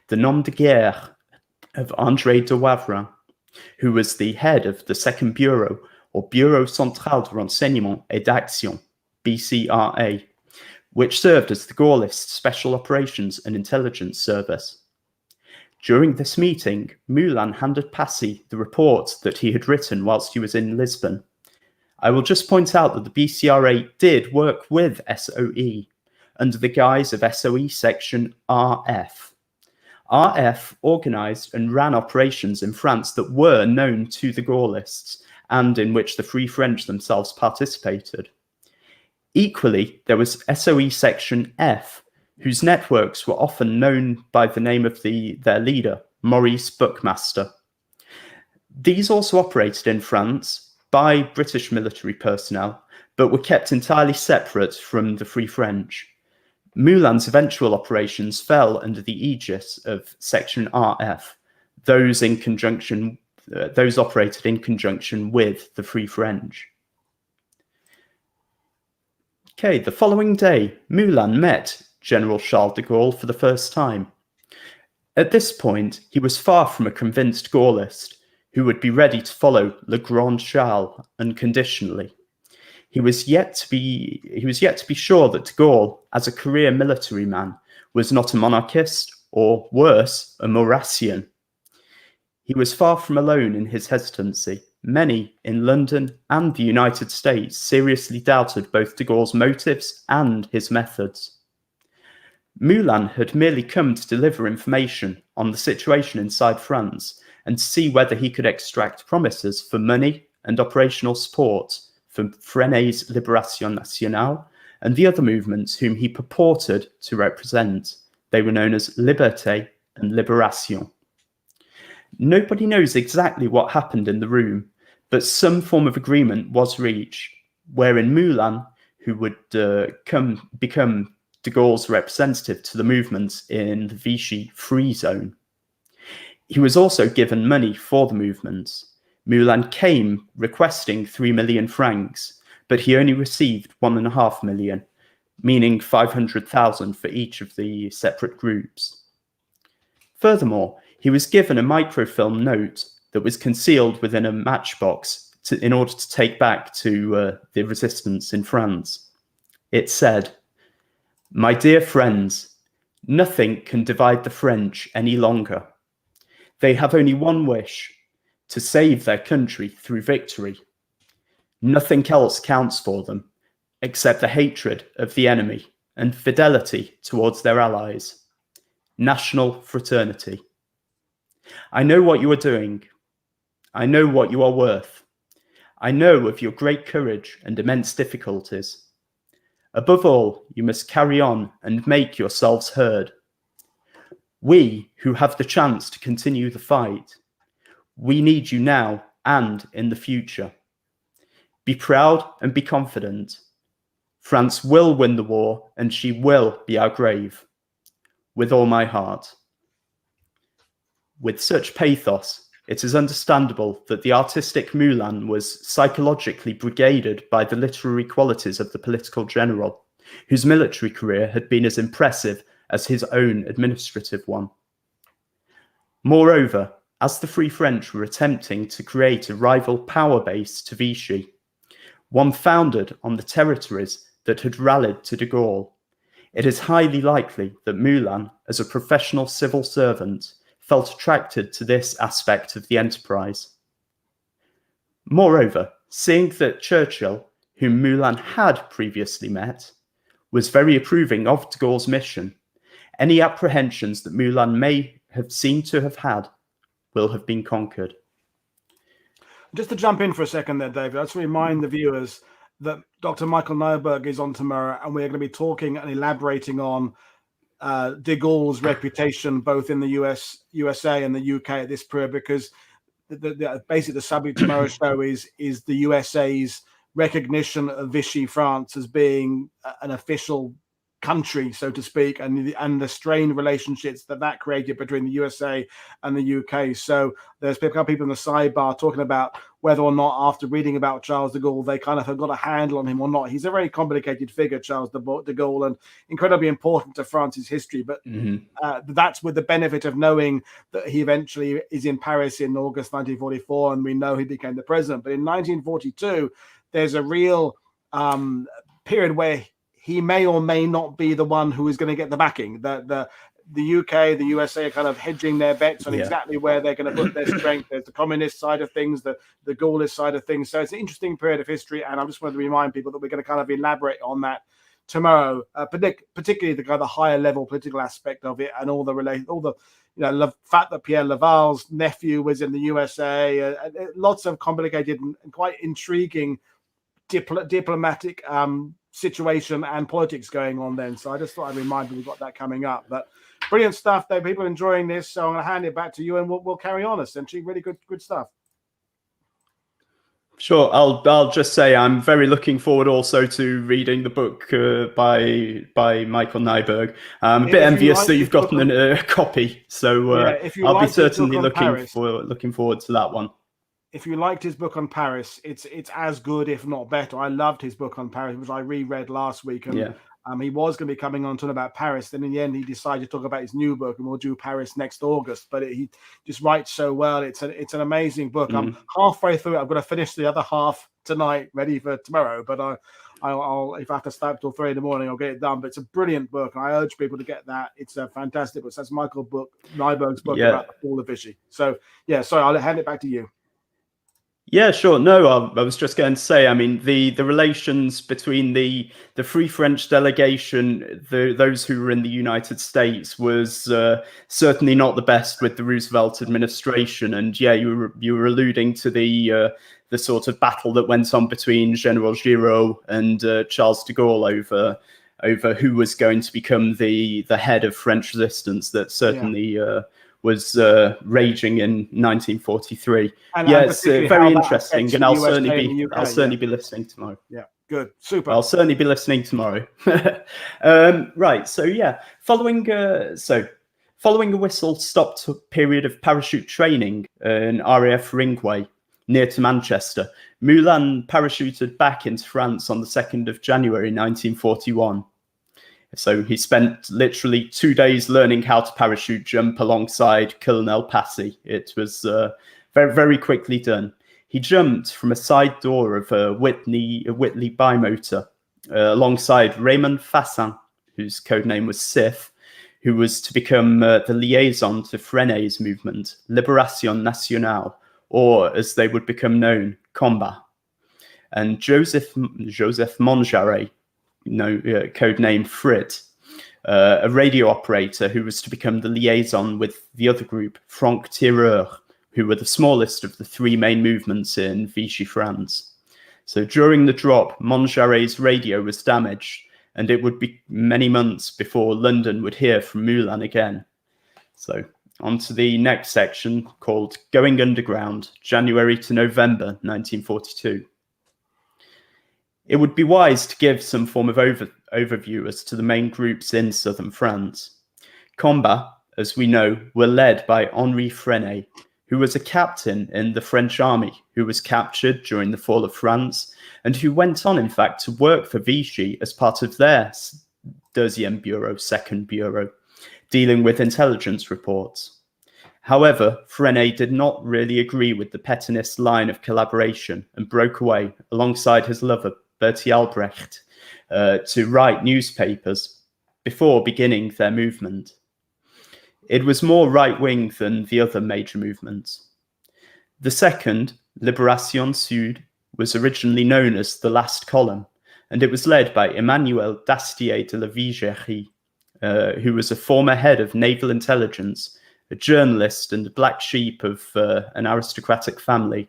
Speaker 2: the nom de guerre of André de Wavrin, who was the head of the Second Bureau, or Bureau Central de Renseignement et d'Action, BCRA, which served as the Gaullist Special Operations and Intelligence Service. During this meeting, Moulin handed Passy the report that he had written whilst he was in Lisbon. I will just point out that the BCRA did work with SOE under the guise of SOE Section RF. RF organised and ran operations in France that were known to the Gaullists and in which the Free French themselves participated. Equally, there was SOE Section F, whose networks were often known by the name of their leader, Maurice Buckmaster. These also operated in France by British military personnel, but were kept entirely separate from the Free French. Moulin's eventual operations fell under the aegis of Section RF, those operated in conjunction with the Free French. Okay, the following day, Moulin met General Charles de Gaulle for the first time. At this point, he was far from a convinced Gaullist who would be ready to follow Le Grand Charles unconditionally. He was yet to be sure that de Gaulle, as a career military man, was not a monarchist, or worse, a Maurrassian. He was far from alone in his hesitancy. Many in London and the United States seriously doubted both de Gaulle's motives and his methods. Moulin had merely come to deliver information on the situation inside France and to see whether he could extract promises for money and operational support from Freiné's Libération Nationale and the other movements whom he purported to represent. They were known as Liberté and Libération. Nobody knows exactly what happened in the room, but some form of agreement was reached, wherein Moulin, who would become de Gaulle's representative to the movement in the Vichy Free Zone. He was also given money for the movements. Moulin came requesting 3 million francs, but he only received 1.5 million, meaning 500,000 for each of the separate groups. Furthermore, he was given a microfilm note that was concealed within a matchbox in order to take back to the resistance in France. It said, "My dear friends, nothing can divide the French any longer. They have only one wish, to save their country through victory. Nothing else counts for them, except the hatred of the enemy and fidelity towards their allies. national fraternity. I know what you are doing. I know what you are worth. I know of your great courage and immense difficulties. Above all, you must carry on and make yourselves heard. We who have the chance to continue the fight, we need you now and in the future. Be proud and be confident. France will win the war and she will be our grave. With all my heart. With such pathos, it is understandable that the artistic Moulin was psychologically brigaded by the literary qualities of the political general, whose military career had been as impressive as his own administrative one. Moreover, as the Free French were attempting to create a rival power base to Vichy, one founded on the territories that had rallied to de Gaulle, it is highly likely that Moulin, as a professional civil servant, felt attracted to this aspect of the enterprise. Moreover, seeing that Churchill, whom Moulin had previously met, was very approving of de Gaulle's mission, any apprehensions that Moulin may have seemed to have had will have been conquered.
Speaker 1: Just to jump in for a second there, David, let's remind the viewers that Dr. Michael Neuberg is on tomorrow, and we're going to be talking and elaborating on de Gaulle's reputation both in the USA and the UK at this period, because basically the subject of tomorrow's show is the USA's recognition of Vichy France as being an official country, so to speak, and the strained relationships that created between the USA and the UK. So there's a couple of people in the sidebar talking about whether or not, after reading about Charles de Gaulle, they kind of have got a handle on him or not. He's a very complicated figure, Charles de Gaulle, and incredibly important to France's history. But that's with the benefit of knowing that he eventually is in Paris in August 1944, and we know he became the president. But in 1942, there's a real period where he may or may not be the one who is going to get the backing. The UK, the USA are kind of hedging their bets on exactly where they're going to put their strength. There's the communist side of things, the Gaullist side of things. So it's an interesting period of history, and I just wanted to remind people that we're going to kind of elaborate on that tomorrow, particularly the kind of higher level political aspect of it, and all the fact that Pierre Laval's nephew was in the USA, lots of complicated and quite intriguing diplomatic situation and politics going on then. So I just thought I'd remind you we've got that coming up. But brilliant stuff there. People are enjoying this, so I'm going to hand it back to you, and we'll carry on. Essentially, really good stuff.
Speaker 2: Sure. I'll just say I'm very looking forward also to reading the book by Michael Neuberg. I'm a bit envious that you've gotten a copy, so I'll be certainly looking forward to that one.
Speaker 1: If you liked his book on Paris, it's as good, if not better. I loved his book on Paris, which I reread last week, and he was going to be coming on talking about Paris. Then in the end, he decided to talk about his new book, and we'll do Paris next August. But he just writes so well. It's an amazing book. I'm halfway through it. I've got to finish the other half tonight, ready for tomorrow. But I'll if I have to stay up till 3 a.m, I'll get it done. But it's a brilliant book, and I urge people to get that. It's a fantastic book. So that's Michael Neuberg's book about the fall of Vichy. So sorry, I'll hand it back to you.
Speaker 2: Yeah, sure. No, I was just going to say, I mean, the relations between the Free French delegation, those who were in the United States, was certainly not the best with the Roosevelt administration. And you were alluding to the sort of battle that went on between General Giraud and Charles de Gaulle over who was going to become the head of French resistance. That certainly was raging in 1943. It's very interesting, and I'll certainly be listening tomorrow.
Speaker 1: Yeah, good, super.
Speaker 2: I'll certainly be listening tomorrow. Right, so following a whistle-stopped period of parachute training in RAF Ringway near to Manchester, Moulin parachuted back into France on the 2nd of January 1941. So he spent literally 2 days learning how to parachute jump alongside Colonel Passy. It was very, very quickly done. He jumped from a side door of a Whitley bimotor alongside Raymond Fassin, whose codename was Sif, who was to become the liaison to Freiné's movement, Libération Nationale, or as they would become known, Combat. And Joseph Monjaret, codename Frit, a radio operator who was to become the liaison with the other group, francs-tireurs, who were the smallest of the three main movements in Vichy France. So during the drop, Montjarret's radio was damaged, and it would be many months before London would hear from Moulin again. So on to the next section called Going Underground, January to November 1942. It would be wise to give some form of overview as to the main groups in southern France. Combats, as we know, were led by Henri Frenay, who was a captain in the French army, who was captured during the fall of France, and who went on, in fact, to work for Vichy as part of their Deuxième Bureau, Second Bureau, dealing with intelligence reports. However, Frenay did not really agree with the Petinist line of collaboration and broke away alongside his lover, Bertie Albrecht, to write newspapers before beginning their movement. It was more right-wing than the other major movements. The second, Libération Sud, was originally known as the Last Column, and it was led by Emmanuel Dastier de la Vigerie, who was a former head of naval intelligence, a journalist and a black sheep of an aristocratic family.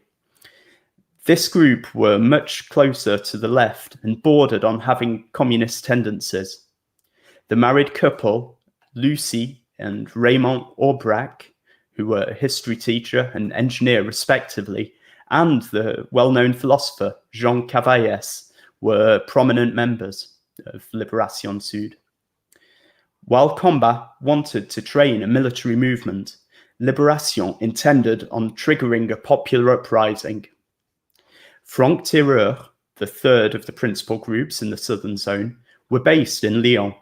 Speaker 2: This group were much closer to the left and bordered on having communist tendencies. The married couple, Lucie and Raymond Aubrac, who were a history teacher and engineer respectively, and the well-known philosopher Jean Cavaillès, were prominent members of Libération Sud. While Combat wanted to train a military movement, Libération intended on triggering a popular uprising. Francs-tireurs, the third of the principal groups in the southern zone, were based in Lyon.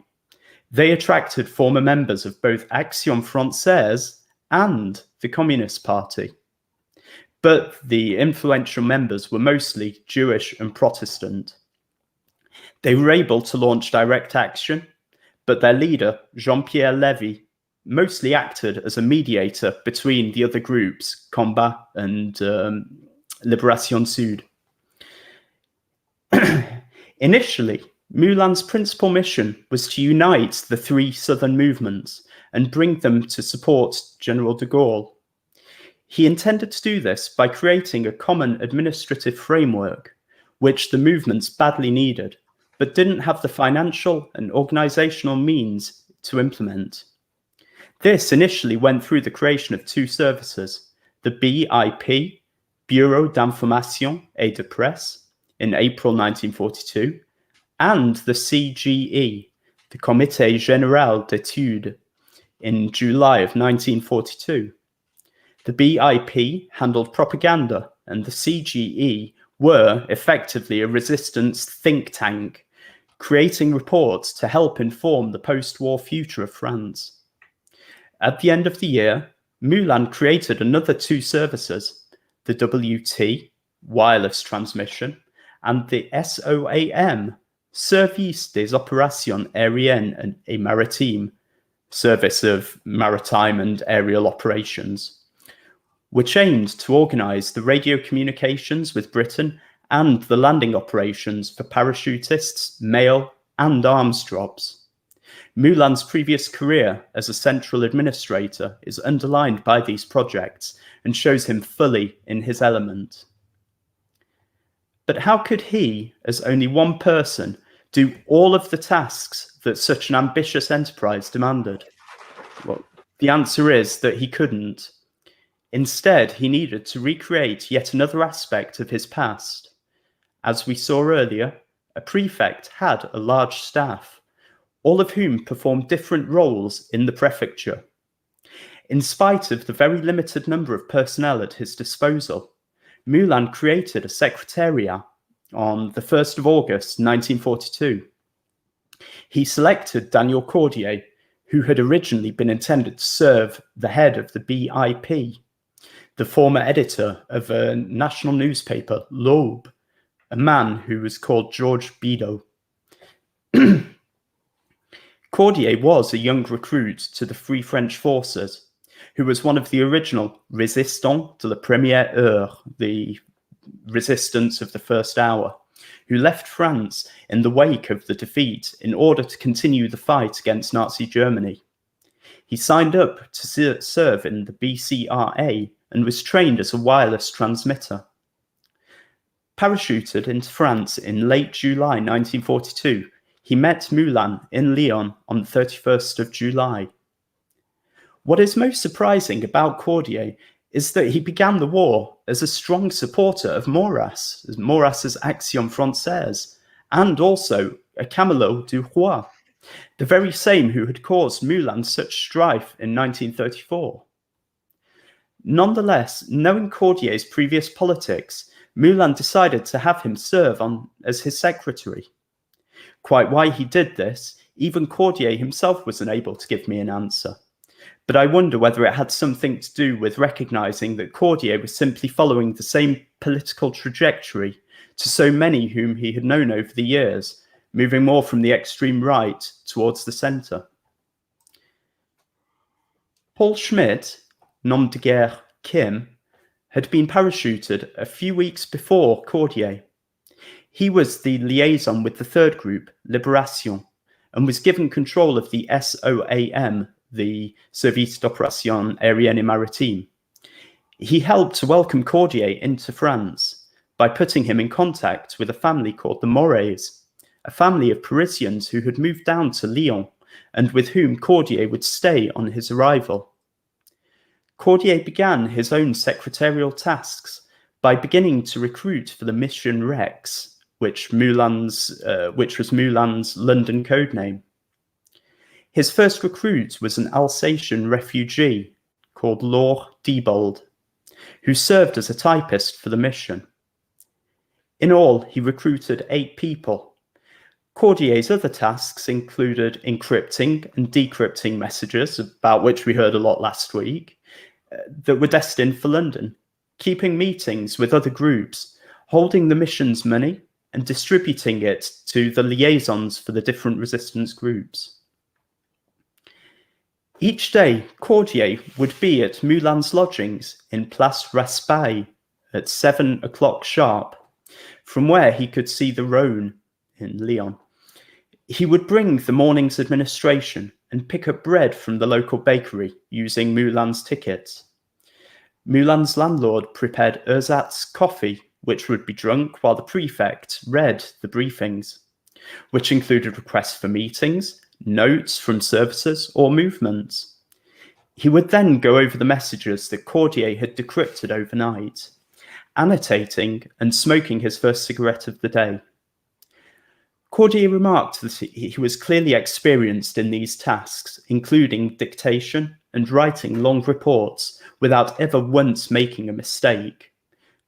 Speaker 2: They attracted former members of both Action Française and the Communist Party. But the influential members were mostly Jewish and Protestant. They were able to launch direct action, but their leader, Jean-Pierre Lévy, mostly acted as a mediator between the other groups, Combat and Libération Sud. Initially, Moulin's principal mission was to unite the three southern movements and bring them to support General de Gaulle. He intended to do this by creating a common administrative framework, which the movements badly needed, but didn't have the financial and organizational means to implement. This initially went through the creation of two services, the BIP, Bureau d'Information et de Presse, in April 1942, and the CGE, the Comité Général d'Études, in July of 1942. The BIP handled propaganda, and the CGE were effectively a resistance think tank, creating reports to help inform the post-war future of France. At the end of the year, Moulin created another two services, the WT, wireless transmission, and the SOAM, Service des Opérations Aériennes et Maritimes, Service of Maritime and Aerial Operations, which aimed to organise the radio communications with Britain and the landing operations for parachutists, mail, and arms drops. Moulin's previous career as a central administrator is underlined by these projects and shows him fully in his element. But how could he, as only one person, do all of the tasks that such an ambitious enterprise demanded? Well, the answer is that he couldn't. Instead, he needed to recreate yet another aspect of his past. As we saw earlier, a prefect had a large staff, all of whom performed different roles in the prefecture. In spite of the very limited number of personnel at his disposal, Moulin created a Secretarial on the 1st of August 1942. He selected Daniel Cordier, who had originally been intended to serve the head of the BIP, the former editor of a national newspaper, L'Aube, a man who was called Georges Bidault. Cordier was a young recruit to the Free French Forces, who was one of the original résistants de la première heure, the resistance of the first hour, who left France in the wake of the defeat in order to continue the fight against Nazi Germany. He signed up to serve in the BCRA and was trained as a wireless transmitter. Parachuted into France in late July 1942, he met Moulin in Lyon on the 31st of July. What is most surprising about Cordier is that he began the war as a strong supporter of Maurras's Action Française, and also a camelot du roi, the very same who had caused Moulin such strife in 1934. Nonetheless, knowing Cordier's previous politics, Moulin decided to have him serve as his secretary. Quite why he did this, even Cordier himself was unable to give me an answer. But I wonder whether it had something to do with recognizing that Cordier was simply following the same political trajectory to so many whom he had known over the years, moving more from the extreme right towards the centre. Paul Schmidt, nom de guerre Kim, had been parachuted a few weeks before Cordier. He was the liaison with the third group, Libération, and was given control of the SOAM, the Service d'Opération Aérienne et Maritime. He helped to welcome Cordier into France by putting him in contact with a family called the Morets, a family of Parisians who had moved down to Lyon and with whom Cordier would stay on his arrival. Cordier began his own secretarial tasks by beginning to recruit for the Mission Rex, which was Moulin's London code name. His first recruit was an Alsatian refugee called Laure Diebold, who served as a typist for the mission. In all, he recruited 8 people. Cordier's other tasks included encrypting and decrypting messages, about which we heard a lot last week, that were destined for London, keeping meetings with other groups, holding the mission's money, and distributing it to the liaisons for the different resistance groups. Each day, Cordier would be at Moulin's lodgings in Place Raspail at 7 o'clock sharp, from where he could see the Rhône in Lyon. He would bring the morning's administration and pick up bread from the local bakery using Moulin's tickets. Moulin's landlord prepared ersatz coffee, which would be drunk while the prefect read the briefings, which included requests for meetings, notes from services or movements. He would then go over the messages that Cordier had decrypted overnight, annotating and smoking his first cigarette of the day. Cordier remarked that he was clearly experienced in these tasks, including dictation and writing long reports without ever once making a mistake.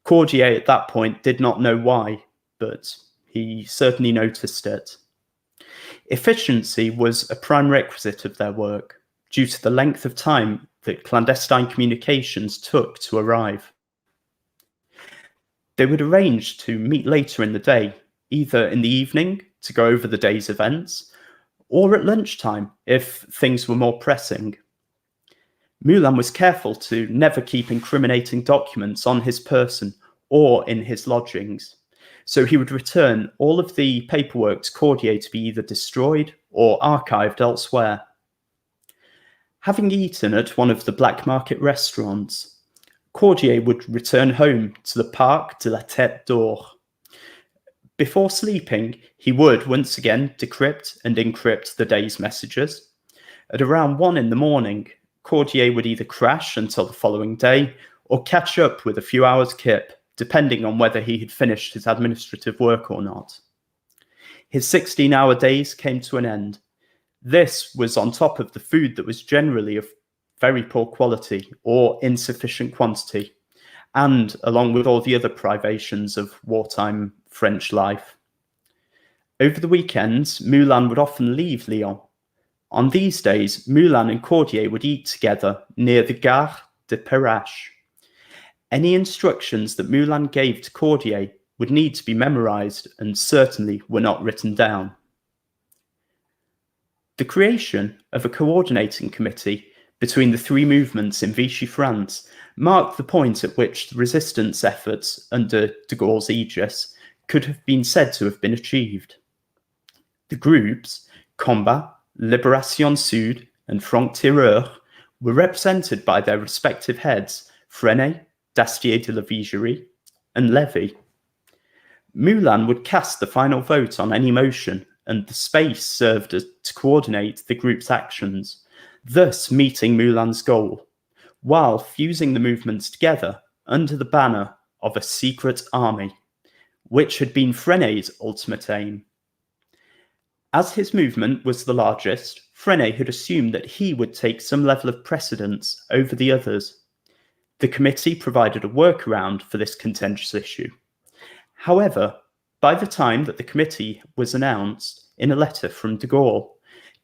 Speaker 2: Cordier at that point did not know why, but he certainly noticed it. Efficiency was a prime requisite of their work, due to the length of time that clandestine communications took to arrive. They would arrange to meet later in the day, either in the evening to go over the day's events, or at lunchtime if things were more pressing. Moulin was careful to never keep incriminating documents on his person or in his lodgings, so he would return all of the paperwork to Cordier to be either destroyed or archived elsewhere. Having eaten at one of the black market restaurants, Cordier would return home to the Parc de la Tête d'Or. Before sleeping, he would once again decrypt and encrypt the day's messages. At around 1 in the morning, Cordier would either crash until the following day or catch up with a few hours kip, depending on whether he had finished his administrative work or not. His 16-hour days came to an end. This was on top of the food that was generally of very poor quality or insufficient quantity, and along with all the other privations of wartime French life. Over the weekends, Moulin would often leave Lyon. On these days, Moulin and Cordier would eat together near the Gare de Perrache. Any instructions that Moulin gave to Cordier would need to be memorized and certainly were not written down. The creation of a coordinating committee between the 3 movements in Vichy France marked the point at which the resistance efforts under de Gaulle's aegis could have been said to have been achieved. The groups, Combat, Libération Sud, and Front Tireur, were represented by their respective heads, Freinet, Dastier de la Vigerie, and Lévy. Moulin would cast the final vote on any motion, and the space served to coordinate the group's actions, thus meeting Moulin's goal, while fusing the movements together under the banner of a secret army, which had been Freinét's ultimate aim. As his movement was the largest, Freinet had assumed that he would take some level of precedence over the others. The committee provided a workaround for this contentious issue. However, by the time that the committee was announced in a letter from de Gaulle,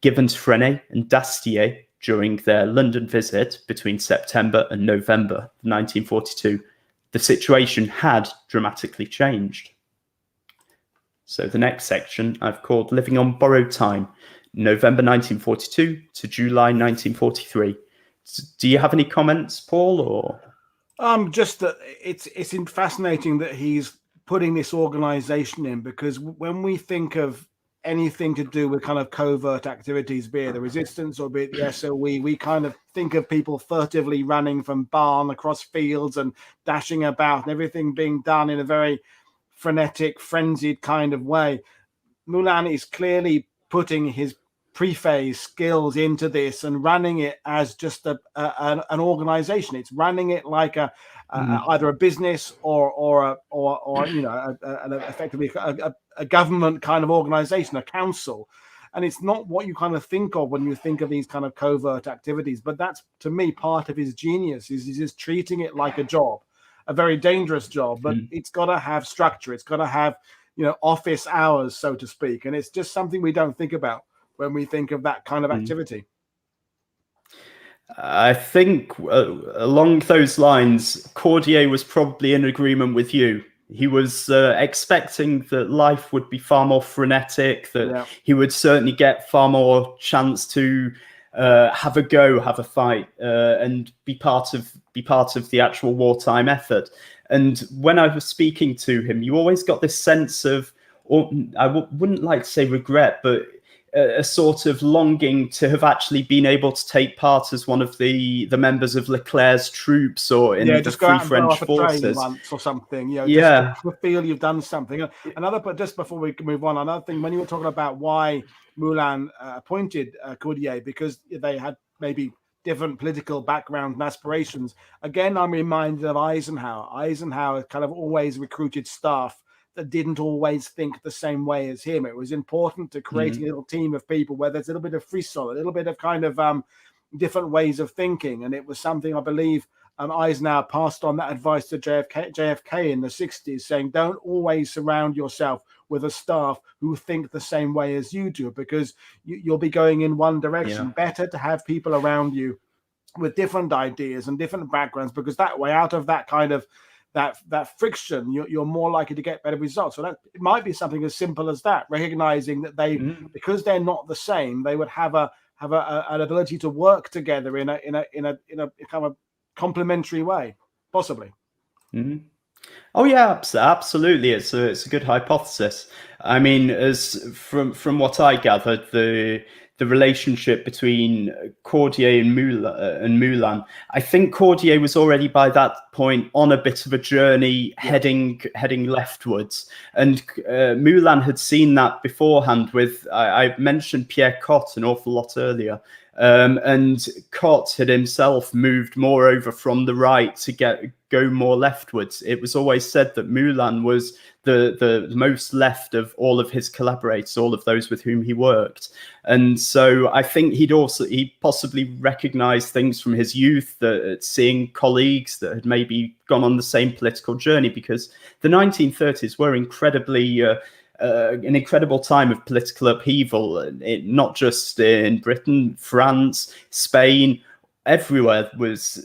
Speaker 2: given to Freinet and Dastier during their London visit between September and November 1942, the situation had dramatically changed. So the next section I've called Living on Borrowed Time, November 1942 to July 1943. Do you have any comments, Paul? Or
Speaker 1: just that it's fascinating that he's putting this organization in, because when we think of anything to do with kind of covert activities, be it the resistance or be it the SOE, we kind of think of people furtively running from barn across fields and dashing about and everything being done in a very frenetic, frenzied kind of way. Moulin is clearly putting his preface skills into this and running it as just an organization. It's running it like either a business or you know, effectively a government kind of organization, a council. And it's not what you kind of think of when you think of these kind of covert activities. But that's, to me, part of his genius is he's just treating it like a job, a very dangerous job, but it's got to have structure. It's got to have, you know, office hours, so to speak. And it's just something we don't think about when we think of that kind of activity.
Speaker 2: I think along those lines, Cordier was probably in agreement with you. He was expecting that life would be far more frenetic, that he would certainly get far more chance to have a go, have a fight, and be part of the actual wartime effort. And when I was speaking to him, you always got this sense of, or I wouldn't like to say regret, but a sort of longing to have actually been able to take part as one of the members of Leclerc's troops or in the Free French forces
Speaker 1: once or something. You know, just to feel you've done something. But just before we move on, another thing, when you were talking about why Moulin appointed Cordier, because they had maybe different political backgrounds and aspirations. Again, I'm reminded of Eisenhower. Eisenhower kind of always recruited staff that didn't always think the same way as him. It was important to create a little team of people where there's a little bit of frisson, a little bit of kind of different ways of thinking. And it was something I believe Eisenhower passed on that advice to JFK in the 60s, saying, don't always surround yourself with a staff who think the same way as you do, because you'll be going in one direction. Better to have people around you with different ideas and different backgrounds, because that way, out of that kind of that friction, you're more likely to get better results. So that it might be something as simple as that, recognizing that they, because they're not the same, they would have an ability to work together in a kind of complementary way, possibly.
Speaker 2: Oh yeah, absolutely. It's a good hypothesis. I mean, as from what I gathered, the relationship between Cordier and Moulin, I think Cordier was already by that point on a bit of a journey heading leftwards, and Moulin had seen that beforehand with, I mentioned Pierre Cotte an awful lot earlier, and Cotte had himself moved more over from the right to go more leftwards. It was always said that Moulin was the most left of all of his collaborators, all of those with whom he worked. And so I think he possibly recognized things from his youth, that seeing colleagues that had maybe gone on the same political journey, because the 1930s were an incredible time of political upheaval, not just in Britain, France, Spain, everywhere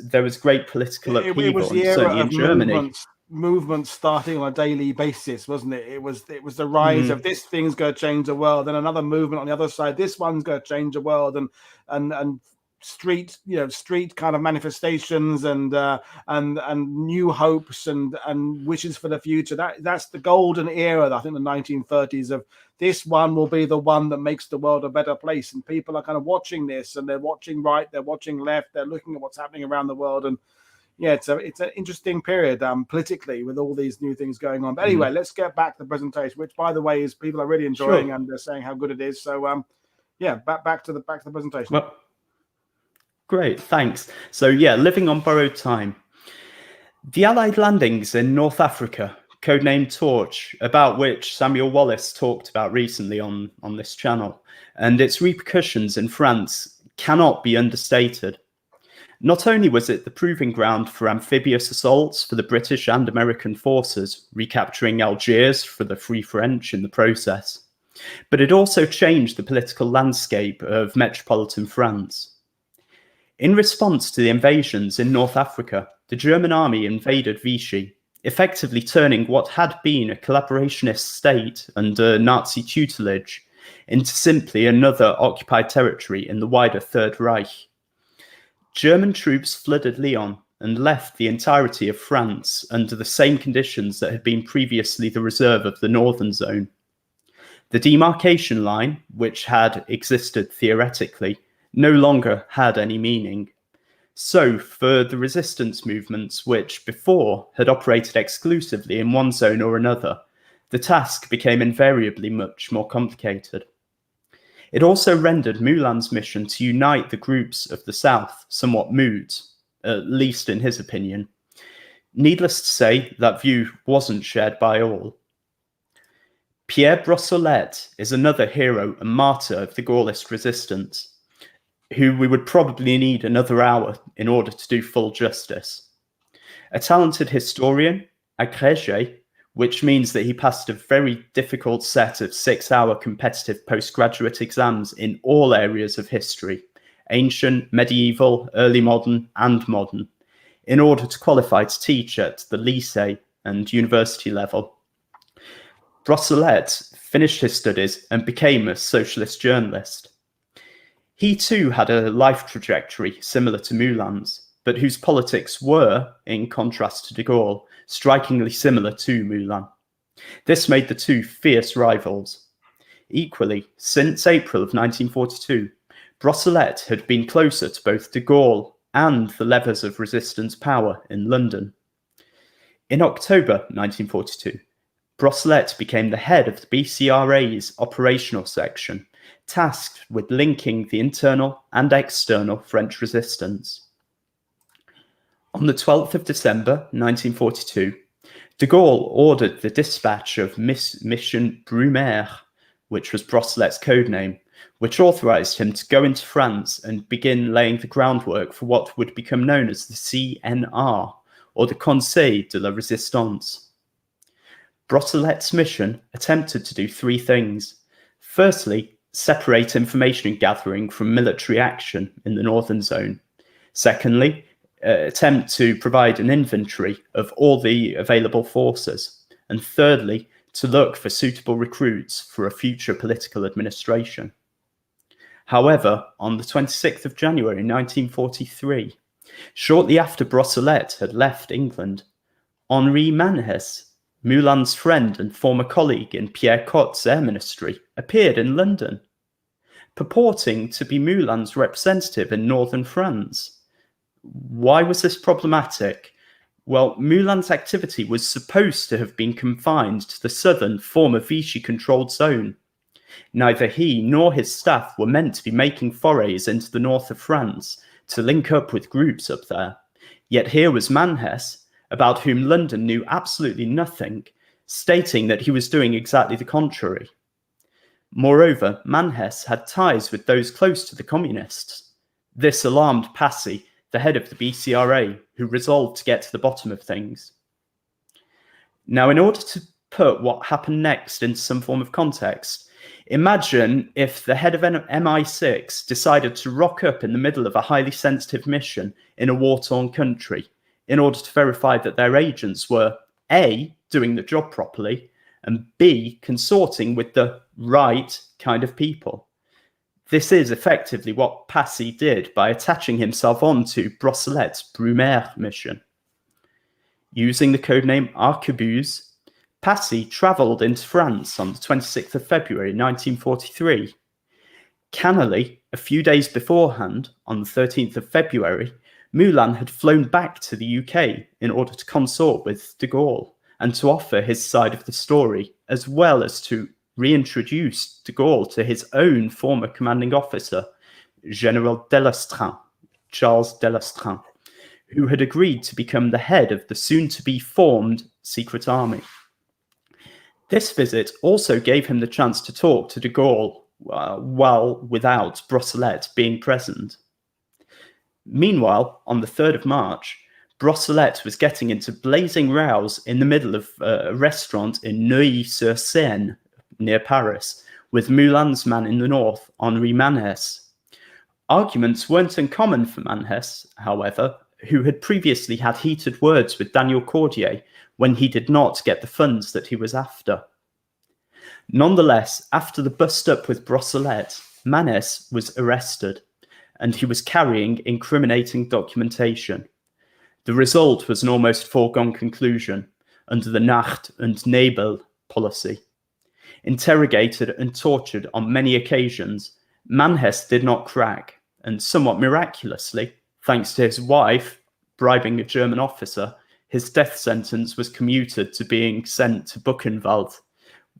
Speaker 2: there was great political upheaval. It was the era certainly in Germany.
Speaker 1: Movements starting on a daily basis, wasn't it? It was the rise of this thing's going to change the world, and another movement on the other side. This one's going to change the world, and street kind of manifestations and new hopes and wishes for the future. That's the golden era, I think, the 1930s, of this one will be the one that makes the world a better place. And people are kind of watching this, and they're watching right, they're watching left, they're looking at what's happening around the world. And yeah, it's an interesting period politically, with all these new things going on. But anyway, let's get back to the presentation, which, by the way, is people are really enjoying. Sure. And they're saying how good it is. So yeah, back to the presentation.
Speaker 2: Well, great, thanks. So yeah, living on borrowed time. The Allied landings in North Africa, codenamed Torch, about which Samuel Wallace talked about recently on this channel, and its repercussions in France cannot be understated. Not only was it the proving ground for amphibious assaults for the British and American forces, recapturing Algiers for the Free French in the process, but it also changed the political landscape of metropolitan France. In response to the invasions in North Africa, the German army invaded Vichy, effectively turning what had been a collaborationist state under Nazi tutelage into simply another occupied territory in the wider Third Reich. German troops flooded Lyon and left the entirety of France under the same conditions that had been previously the reserve of the northern zone. The demarcation line, which had existed theoretically, no longer had any meaning. So, for the resistance movements, which before had operated exclusively in one zone or another, the task became invariably much more complicated. It also rendered Moulin's mission to unite the groups of the South somewhat moot, at least in his opinion. Needless to say, that view wasn't shared by all. Pierre Brossolette is another hero and martyr of the Gaullist resistance, who we would probably need another hour in order to do full justice. A talented historian, agrégé, which means that he passed a very difficult set of 6-hour competitive postgraduate exams in all areas of history, ancient, medieval, early modern, and modern, in order to qualify to teach at the lycée and university level. Brossolette finished his studies and became a socialist journalist. He too had a life trajectory similar to Moulin's, but whose politics were, in contrast to de Gaulle, strikingly similar to Moulin. This made the two fierce rivals. Equally, since April of 1942, Brossolette had been closer to both de Gaulle and the levers of resistance power in London. In October 1942, Brossolette became the head of the BCRA's operational section, tasked with linking the internal and external French resistance. On the 12th of December 1942, de Gaulle ordered the dispatch of Mission Brumaire, which was Brossolette's codename, which authorised him to go into France and begin laying the groundwork for what would become known as the CNR, or the Conseil de la Résistance. Brossolette's mission attempted to do three things. Firstly, separate information gathering from military action in the northern zone. Secondly, attempt to provide an inventory of all the available forces. And thirdly, to look for suitable recruits for a future political administration. However, on the 26th of January 1943, shortly after Brossolette had left England, Henri Manhes, Moulin's friend and former colleague in Pierre Cotte's air ministry, appeared in London, purporting to be Moulin's representative in northern France. Why was this problematic? Well, Moulin's activity was supposed to have been confined to the southern, former Vichy-controlled zone. Neither he nor his staff were meant to be making forays into the north of France to link up with groups up there. Yet here was Manhes, about whom London knew absolutely nothing, stating that he was doing exactly the contrary. Moreover, Manhes had ties with those close to the communists. This alarmed Passy, the head of the BCRA, who resolved to get to the bottom of things. Now, in order to put what happened next into some form of context, imagine if the head of MI6 decided to rock up in the middle of a highly sensitive mission in a war-torn country in order to verify that their agents were A, doing the job properly, and B, consorting with the right kind of people. This is effectively what Passy did by attaching himself onto Brossolet's Brumaire mission. Using the codename Arquebuse, Passy travelled into France on the 26th of February 1943. Cannily, a few days beforehand, on the 13th of February, Moulin had flown back to the UK in order to consort with de Gaulle and to offer his side of the story, as well as to reintroduce de Gaulle to his own former commanding officer, General Delestrin, Charles Delestrin, who had agreed to become the head of the soon-to-be-formed secret army. This visit also gave him the chance to talk to de Gaulle while without Brossolet being present. Meanwhile, on the 3rd of March, Brossolet was getting into blazing rows in the middle of a restaurant in Neuilly-sur-Seine, near Paris, with Moulin's man in the north, Henri Manès. Arguments weren't uncommon for Manès, however, who had previously had heated words with Daniel Cordier when he did not get the funds that he was after. Nonetheless, after the bust-up with Brossolet, Manès was arrested, and he was carrying incriminating documentation. The result was an almost foregone conclusion under the Nacht und Nebel policy. Interrogated and tortured on many occasions, Manès did not crack, and somewhat miraculously, thanks to his wife bribing a German officer, his death sentence was commuted to being sent to Buchenwald,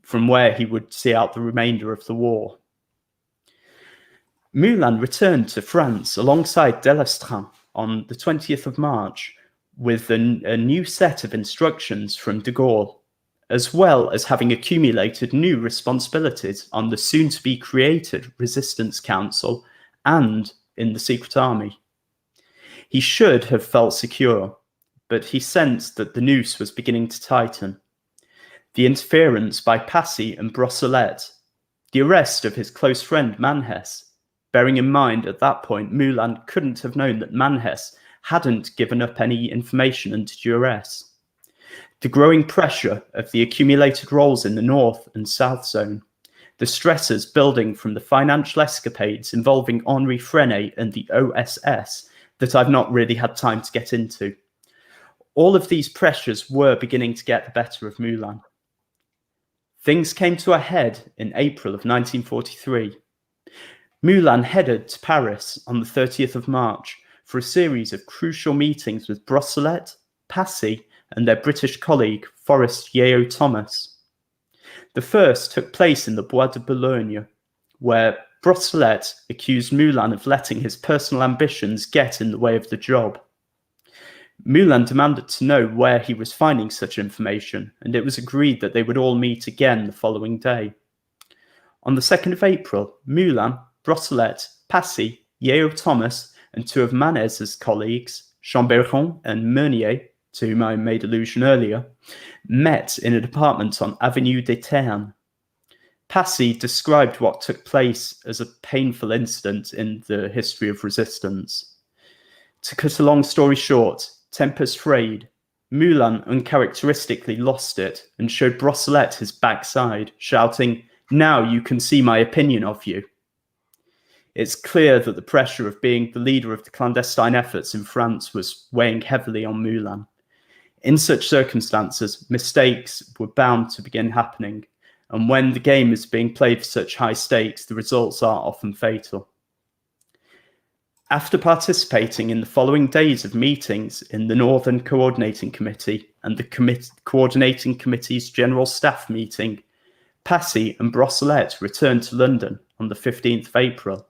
Speaker 2: from where he would see out the remainder of the war. Moulin returned to France alongside Delestrin on the 20th of March with a new set of instructions from de Gaulle, as well as having accumulated new responsibilities on the soon-to-be-created Resistance Council and in the Secret Army. He should have felt secure, but he sensed that the noose was beginning to tighten. The interference by Passy and Brossolet, the arrest of his close friend Manès, bearing in mind at that point Moulin couldn't have known that Manès hadn't given up any information under duress. The growing pressure of the accumulated roles in the North and South Zone, the stresses building from the financial escapades involving Henri Frenay and the OSS that I've not really had time to get into. All of these pressures were beginning to get the better of Moulin. Things came to a head in April of 1943. Moulin headed to Paris on the 30th of March for a series of crucial meetings with Brossolet, Passy, and their British colleague, Forrest Yeo-Thomas. The first took place in the Bois de Boulogne, where Brossolet accused Moulin of letting his personal ambitions get in the way of the job. Moulin demanded to know where he was finding such information, and it was agreed that they would all meet again the following day. On the 2nd of April, Moulin, Brossolet, Passy, Yeo-Thomas, and two of Manès's colleagues, Chambéron and Meunier, to whom I made allusion earlier, met in an apartment on Avenue des Ternes. Passy described what took place as a painful incident in the history of resistance. To cut a long story short, tempers frayed, Moulin uncharacteristically lost it and showed Brossolet his backside, shouting, "Now you can see my opinion of you." It's clear that the pressure of being the leader of the clandestine efforts in France was weighing heavily on Moulin. In such circumstances, mistakes were bound to begin happening, and when the game is being played for such high stakes, the results are often fatal. After participating in the following days of meetings in the Northern Coordinating Committee and the Coordinating Committee's General Staff meeting, Passy and Brossolet returned to London on the 15th of April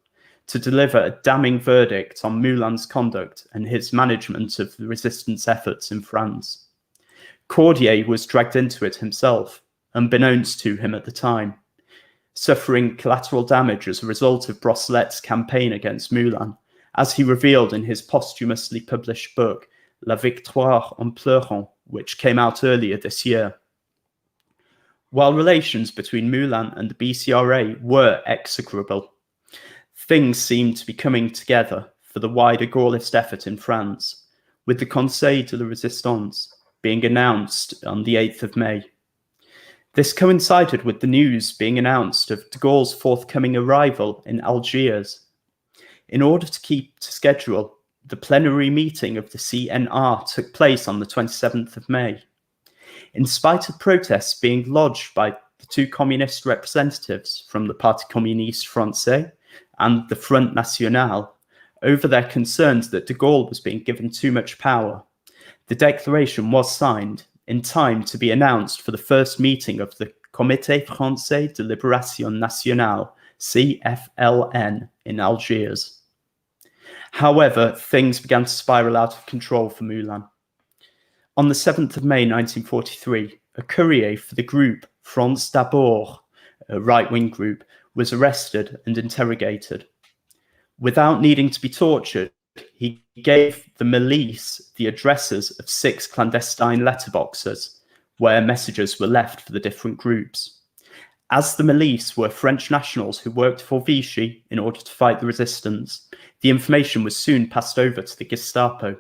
Speaker 2: to deliver a damning verdict on Moulin's conduct and his management of the resistance efforts in France. Cordier was dragged into it himself, unbeknownst to him at the time, suffering collateral damage as a result of Brossolet's campaign against Moulin, as he revealed in his posthumously published book, La Victoire en Pleurant, which came out earlier this year. While relations between Moulin and the BCRA were execrable, things seemed to be coming together for the wider Gaullist effort in France, with the Conseil de la Résistance being announced on the 8th of May. This coincided with the news being announced of de Gaulle's forthcoming arrival in Algiers. In order to keep to schedule, the plenary meeting of the CNR took place on the 27th of May. In spite of protests being lodged by the two communist representatives from the Parti communiste français and the Front National over their concerns that de Gaulle was being given too much power, the declaration was signed in time to be announced for the first meeting of the Comité Français de Libération Nationale, CFLN, in Algiers. However, things began to spiral out of control for Moulin. On the 7th of May 1943, a courier for the group France d'Abord, a right-wing group, was arrested and interrogated. Without needing to be tortured, he gave the milice the addresses of 6 clandestine letterboxes where messages were left for the different groups. As the milice were French nationals who worked for Vichy in order to fight the resistance, the information was soon passed over to the Gestapo.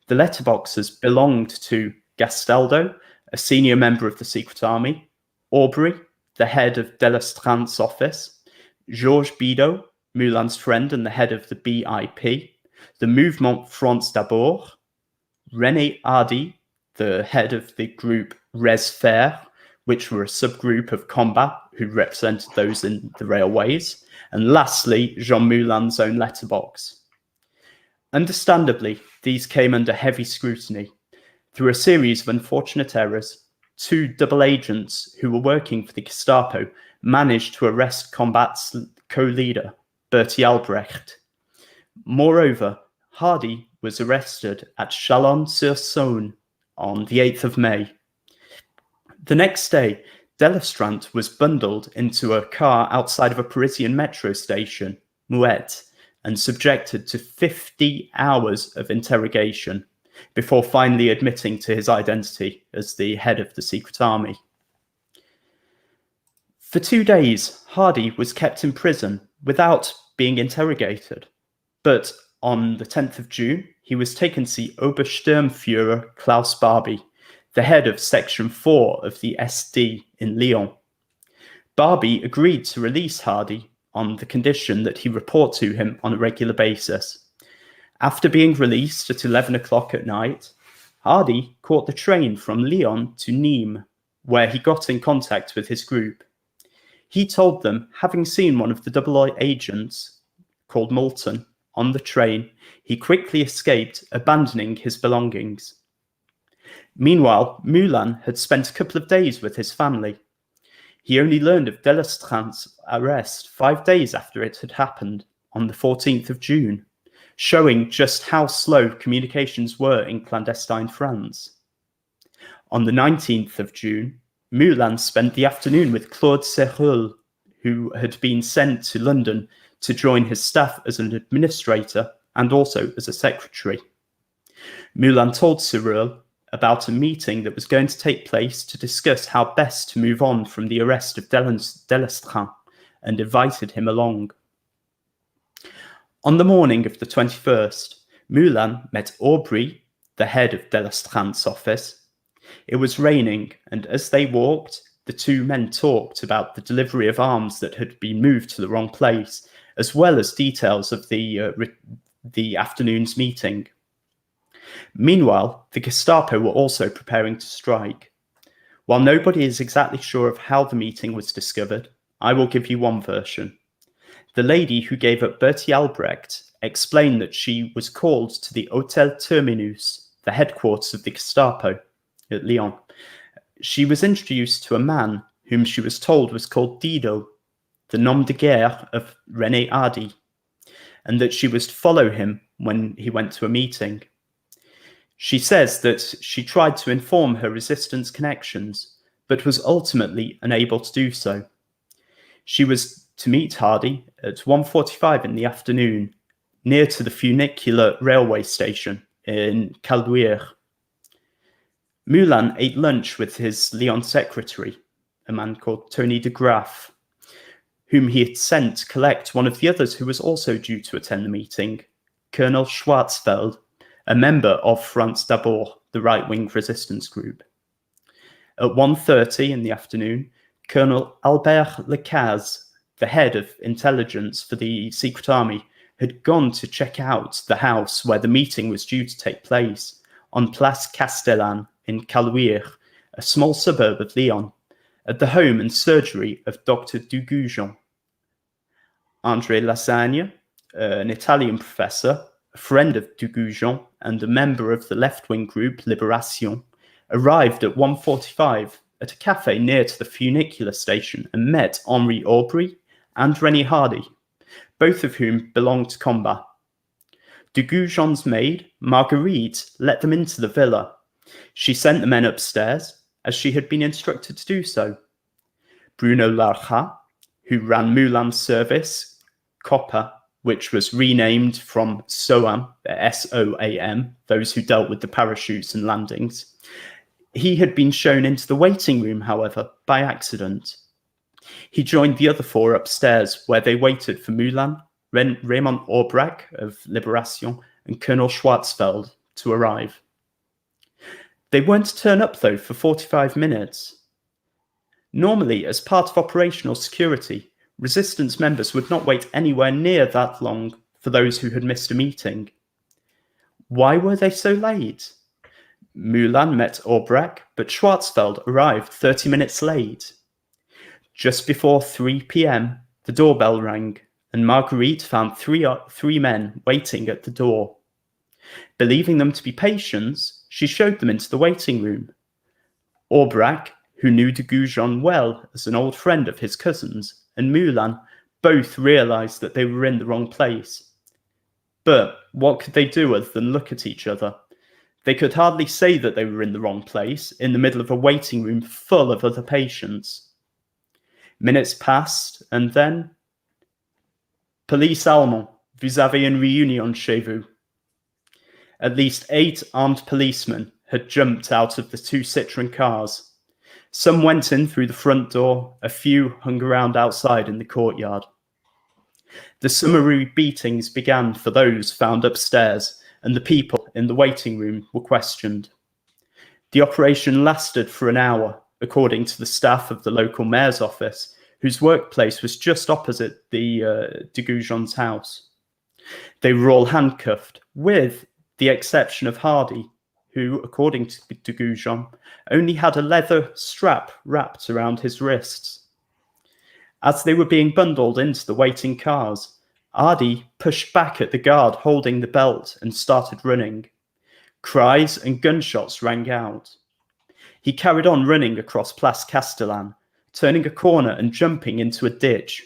Speaker 2: The letterboxes belonged to Gastaldo, a senior member of the Secret Army, Aubry, the head of Delestran's office, Georges Bidault, Moulin's friend and the head of the BIP, the Mouvement France d'Abord, René Hardy, the head of the group Res Fer, which were a subgroup of combat who represented those in the railways, and lastly, Jean Moulin's own letterbox. Understandably, these came under heavy scrutiny. Through a series of unfortunate errors, 2 double agents who were working for the Gestapo managed to arrest combat's co-leader, Bertie Albrecht. Moreover, Hardy was arrested at Chalon-sur-Saône on the 8th of May. The next day, Delestrant was bundled into a car outside of a Parisian metro station, Mouette, and subjected to 50 hours of interrogation before finally admitting to his identity as the head of the Secret Army. For 2 days, Hardy was kept in prison without being interrogated, but on the 10th of June, he was taken to see Obersturmführer Klaus Barbie, the head of Section 4 of the SD in Lyon. Barbie agreed to release Hardy on the condition that he report to him on a regular basis. After being released at 11 o'clock at night, Hardy caught the train from Lyon to Nîmes, where he got in contact with his group. He told them, having seen one of the double agents, called Moulin, on the train, he quickly escaped, abandoning his belongings. Meanwhile, Moulin had spent a couple of days with his family. He only learned of Delestrant's arrest 5 days after it had happened, on the 14th of June, showing just how slow communications were in clandestine France. On the 19th of June, Moulin spent the afternoon with Claude Serreul, who had been sent to London to join his staff as an administrator and also as a secretary. Moulin told Serreul about a meeting that was going to take place to discuss how best to move on from the arrest of Delestrant, and invited him along. On the morning of the 21st, Moulin met Aubry, the head of Delestrant's office. It was raining, and as they walked, the two men talked about the delivery of arms that had been moved to the wrong place, as well as details of the afternoon's meeting. Meanwhile, the Gestapo were also preparing to strike. While nobody is exactly sure of how the meeting was discovered, I will give you one version. The lady who gave up Bertie Albrecht explained that she was called to the Hôtel Terminus, the headquarters of the Gestapo at Lyon. She was introduced to a man whom she was told was called Dido, the nom de guerre of René Hardy, and that she was to follow him when he went to a meeting. She says that she tried to inform her resistance connections, but was ultimately unable to do so. She was to meet Hardy at 1:45 in the afternoon, near to the funicular railway station in Caluire. Moulin ate lunch with his Lyon secretary, a man called Tony de Graff, whom he had sent to collect one of the others who was also due to attend the meeting, Colonel Schwarzfeld, a member of France d'Abord, the right-wing resistance group. At 1:30 in the afternoon, Colonel Albert Lacaze, the head of intelligence for the Secret Army, had gone to check out the house where the meeting was due to take place, on Place Castellane in Caluire, a small suburb of Lyon, at the home and surgery of Dr. Dugoujon. André Lassagne, an Italian professor, a friend of Dugoujon and a member of the left-wing group Libération, arrived at 1:45 at a cafe near to the funicular station and met Henri Aubry and René Hardy, both of whom belonged to combat. Dugoujon's maid, Marguerite, let them into the villa. She sent the men upstairs, as she had been instructed to do so. Bruno Larchat, who ran Moulin's service, Copper, which was renamed from SOAM, S-O-A-M, those who dealt with the parachutes and landings. He had been shown into the waiting room, however, by accident. He joined the other four upstairs, where they waited for Moulin, Raymond Aubrac of Libération, and Colonel Schwarzfeld to arrive. They weren't to turn up, though, for 45 minutes. Normally, as part of operational security, resistance members would not wait anywhere near that long for those who had missed a meeting. Why were they so late? Moulin met Aubrac, but Schwarzfeld arrived 30 minutes late. Just before 3 p.m., the doorbell rang, and Marguerite found three men waiting at the door. Believing them to be patients, she showed them into the waiting room. Aubrac, who knew Dugoujon well as an old friend of his cousin's, and Moulin both realized that they were in the wrong place. But what could they do other than look at each other? They could hardly say that they were in the wrong place, in the middle of a waiting room full of other patients. Minutes passed, and then... Police Allemand, vous avez une réunion chez vous. At least 8 armed policemen had jumped out of the 2 Citroën cars. Some went in through the front door, a few hung around outside in the courtyard. The summary beatings began for those found upstairs, and the people in the waiting room were questioned. The operation lasted for an hour, according to the staff of the local mayor's office, whose workplace was just opposite the Dugoujon's house. They were all handcuffed, with the exception of Hardy, who, according to Dugoujon, only had a leather strap wrapped around his wrists. As they were being bundled into the waiting cars, Hardy pushed back at the guard holding the belt and started running. Cries and gunshots rang out. He carried on running across Place Castellane, turning a corner and jumping into a ditch.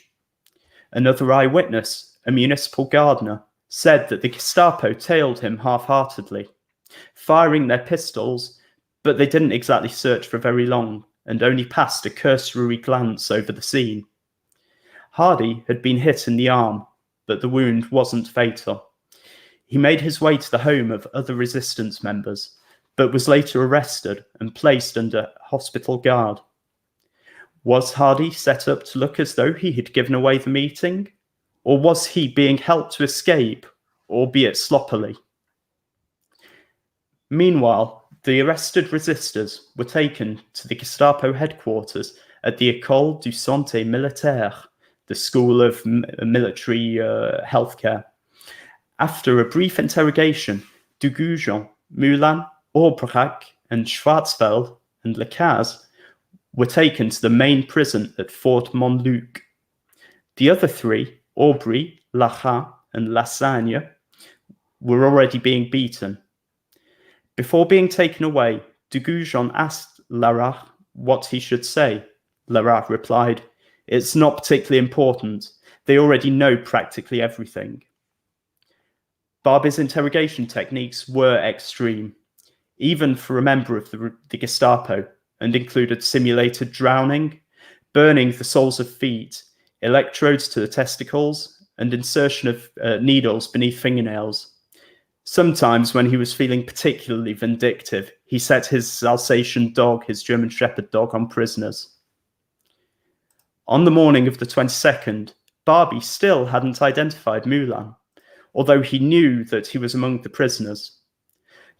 Speaker 2: Another eyewitness, a municipal gardener, said that the Gestapo tailed him half-heartedly, firing their pistols, but they didn't exactly search for very long and only passed a cursory glance over the scene. Hardy had been hit in the arm, but the wound wasn't fatal. He made his way to the home of other resistance members, but was later arrested and placed under hospital guard. Was Hardy set up to look as though he had given away the meeting? Or was he being helped to escape, albeit sloppily? Meanwhile, the arrested resistors were taken to the Gestapo headquarters at the École du Santé Militaire, the School of Military Healthcare. After a brief interrogation, Dugoujon, Moulin, Aubrac, and Schwarzfeld and Lacaze were taken to the main prison at Fort Montluc. The other 3, Aubry, Larchat, and Lassagne, were already being beaten. Before being taken away, Dugoujon asked Larchat what he should say. Larchat replied, "It's not particularly important. They already know practically everything." Barbie's interrogation techniques were extreme, even for a member of the Gestapo, and included simulated drowning, burning the soles of feet, electrodes to the testicles, and insertion of needles beneath fingernails. Sometimes, when he was feeling particularly vindictive, he set his Alsatian dog, his German Shepherd dog, on prisoners. On the morning of the 22nd, Barbie still hadn't identified Moulin, although he knew that he was among the prisoners.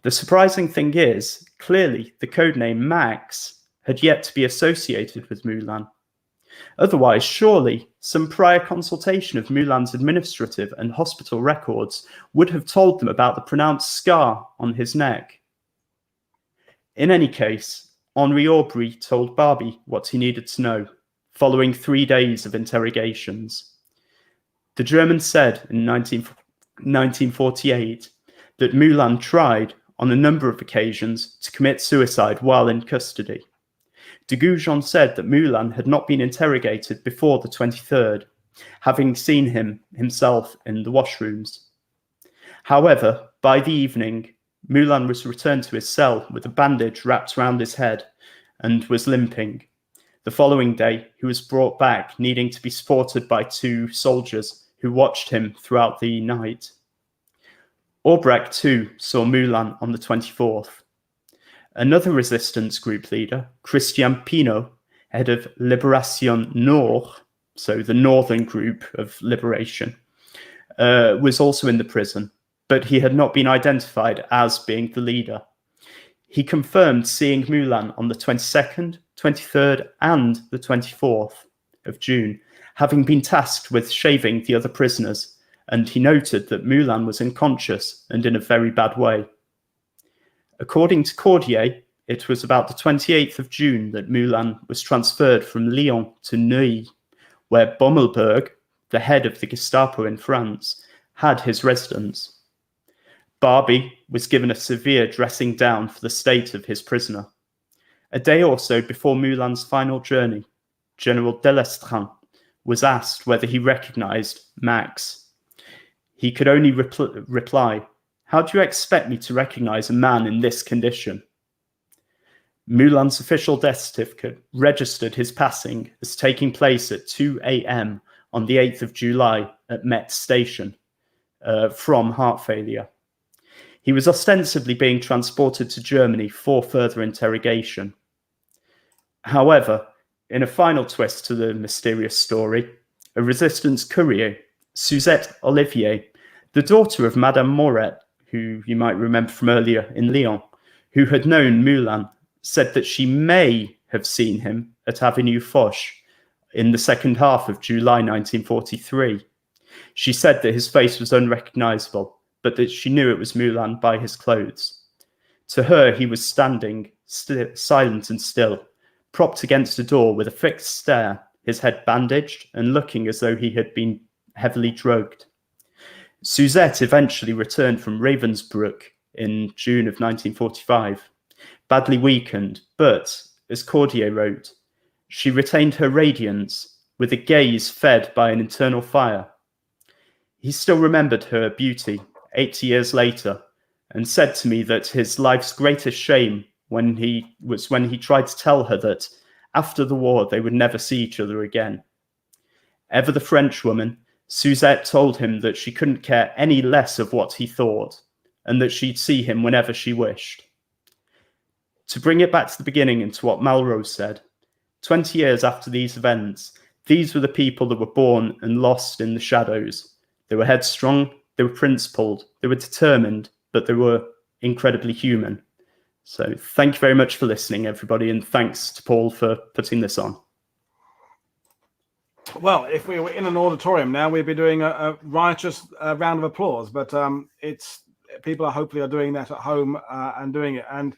Speaker 2: The surprising thing is, clearly the codename Max had yet to be associated with Moulin. Otherwise, surely some prior consultation of Moulin's administrative and hospital records would have told them about the pronounced scar on his neck. In any case, Henri Aubry told Barbie what he needed to know, following 3 days of interrogations. The German said in 1948 that Moulin tried, on a number of occasions, to commit suicide while in custody. De Gaulle said that Moulin had not been interrogated before the 23rd, having seen him himself in the washrooms. However, by the evening, Moulin was returned to his cell with a bandage wrapped around his head and was limping. The following day, he was brought back, needing to be supported by 2 soldiers who watched him throughout the night. Aubrac, too, saw Moulin on the 24th. Another resistance group leader, Christian Pinault, head of Libération Nord, so the northern group of liberation, was also in the prison, but he had not been identified as being the leader. He confirmed seeing Moulin on the 22nd, 23rd, and the 24th of June, having been tasked with shaving the other prisoners, and he noted that Moulin was unconscious and in a very bad way. According to Cordier, it was about the 28th of June that Moulin was transferred from Lyon to Neuilly, where Bommelberg, the head of the Gestapo in France, had his residence. Barbie was given a severe dressing down for the state of his prisoner. A day or so before Moulin's final journey, General Delestrin was asked whether he recognized Max. He could only reply, "How do you expect me to recognize a man in this condition?" Moulin's official death certificate registered his passing as taking place at 2 a.m. on the 8th of July at Metz Station from heart failure. He was ostensibly being transported to Germany for further interrogation. However, in a final twist to the mysterious story, a resistance courier, Suzette Olivier, the daughter of Madame Moret, who you might remember from earlier in Lyon, who had known Moulin, said that she may have seen him at Avenue Foch in the second half of July 1943. She said that his face was unrecognizable, but that she knew it was Moulin by his clothes. To her, he was standing, silent and still, propped against a door with a fixed stare, his head bandaged and looking as though he had been heavily drugged. Suzette eventually returned from Ravensbrück in June of 1945, badly weakened, but, as Cordier wrote, she retained her radiance with a gaze fed by an internal fire. He still remembered her beauty 80 years later and said to me that his life's greatest shame when he tried to tell her that after the war they would never see each other again. Ever the Frenchwoman, Suzette told him that she couldn't care any less of what he thought and that she'd see him whenever she wished. To bring it back to the beginning and to what Malraux said, 20 years after these events, these were the people that were born and lost in the shadows. They were headstrong, they were principled, they were determined, but they were incredibly human. So thank you very much for listening, everybody, and thanks to Paul for putting this on.
Speaker 1: Well, if we were in an auditorium now, we'd be doing a righteous round of applause, but it's people hopefully are doing that at home and doing it. And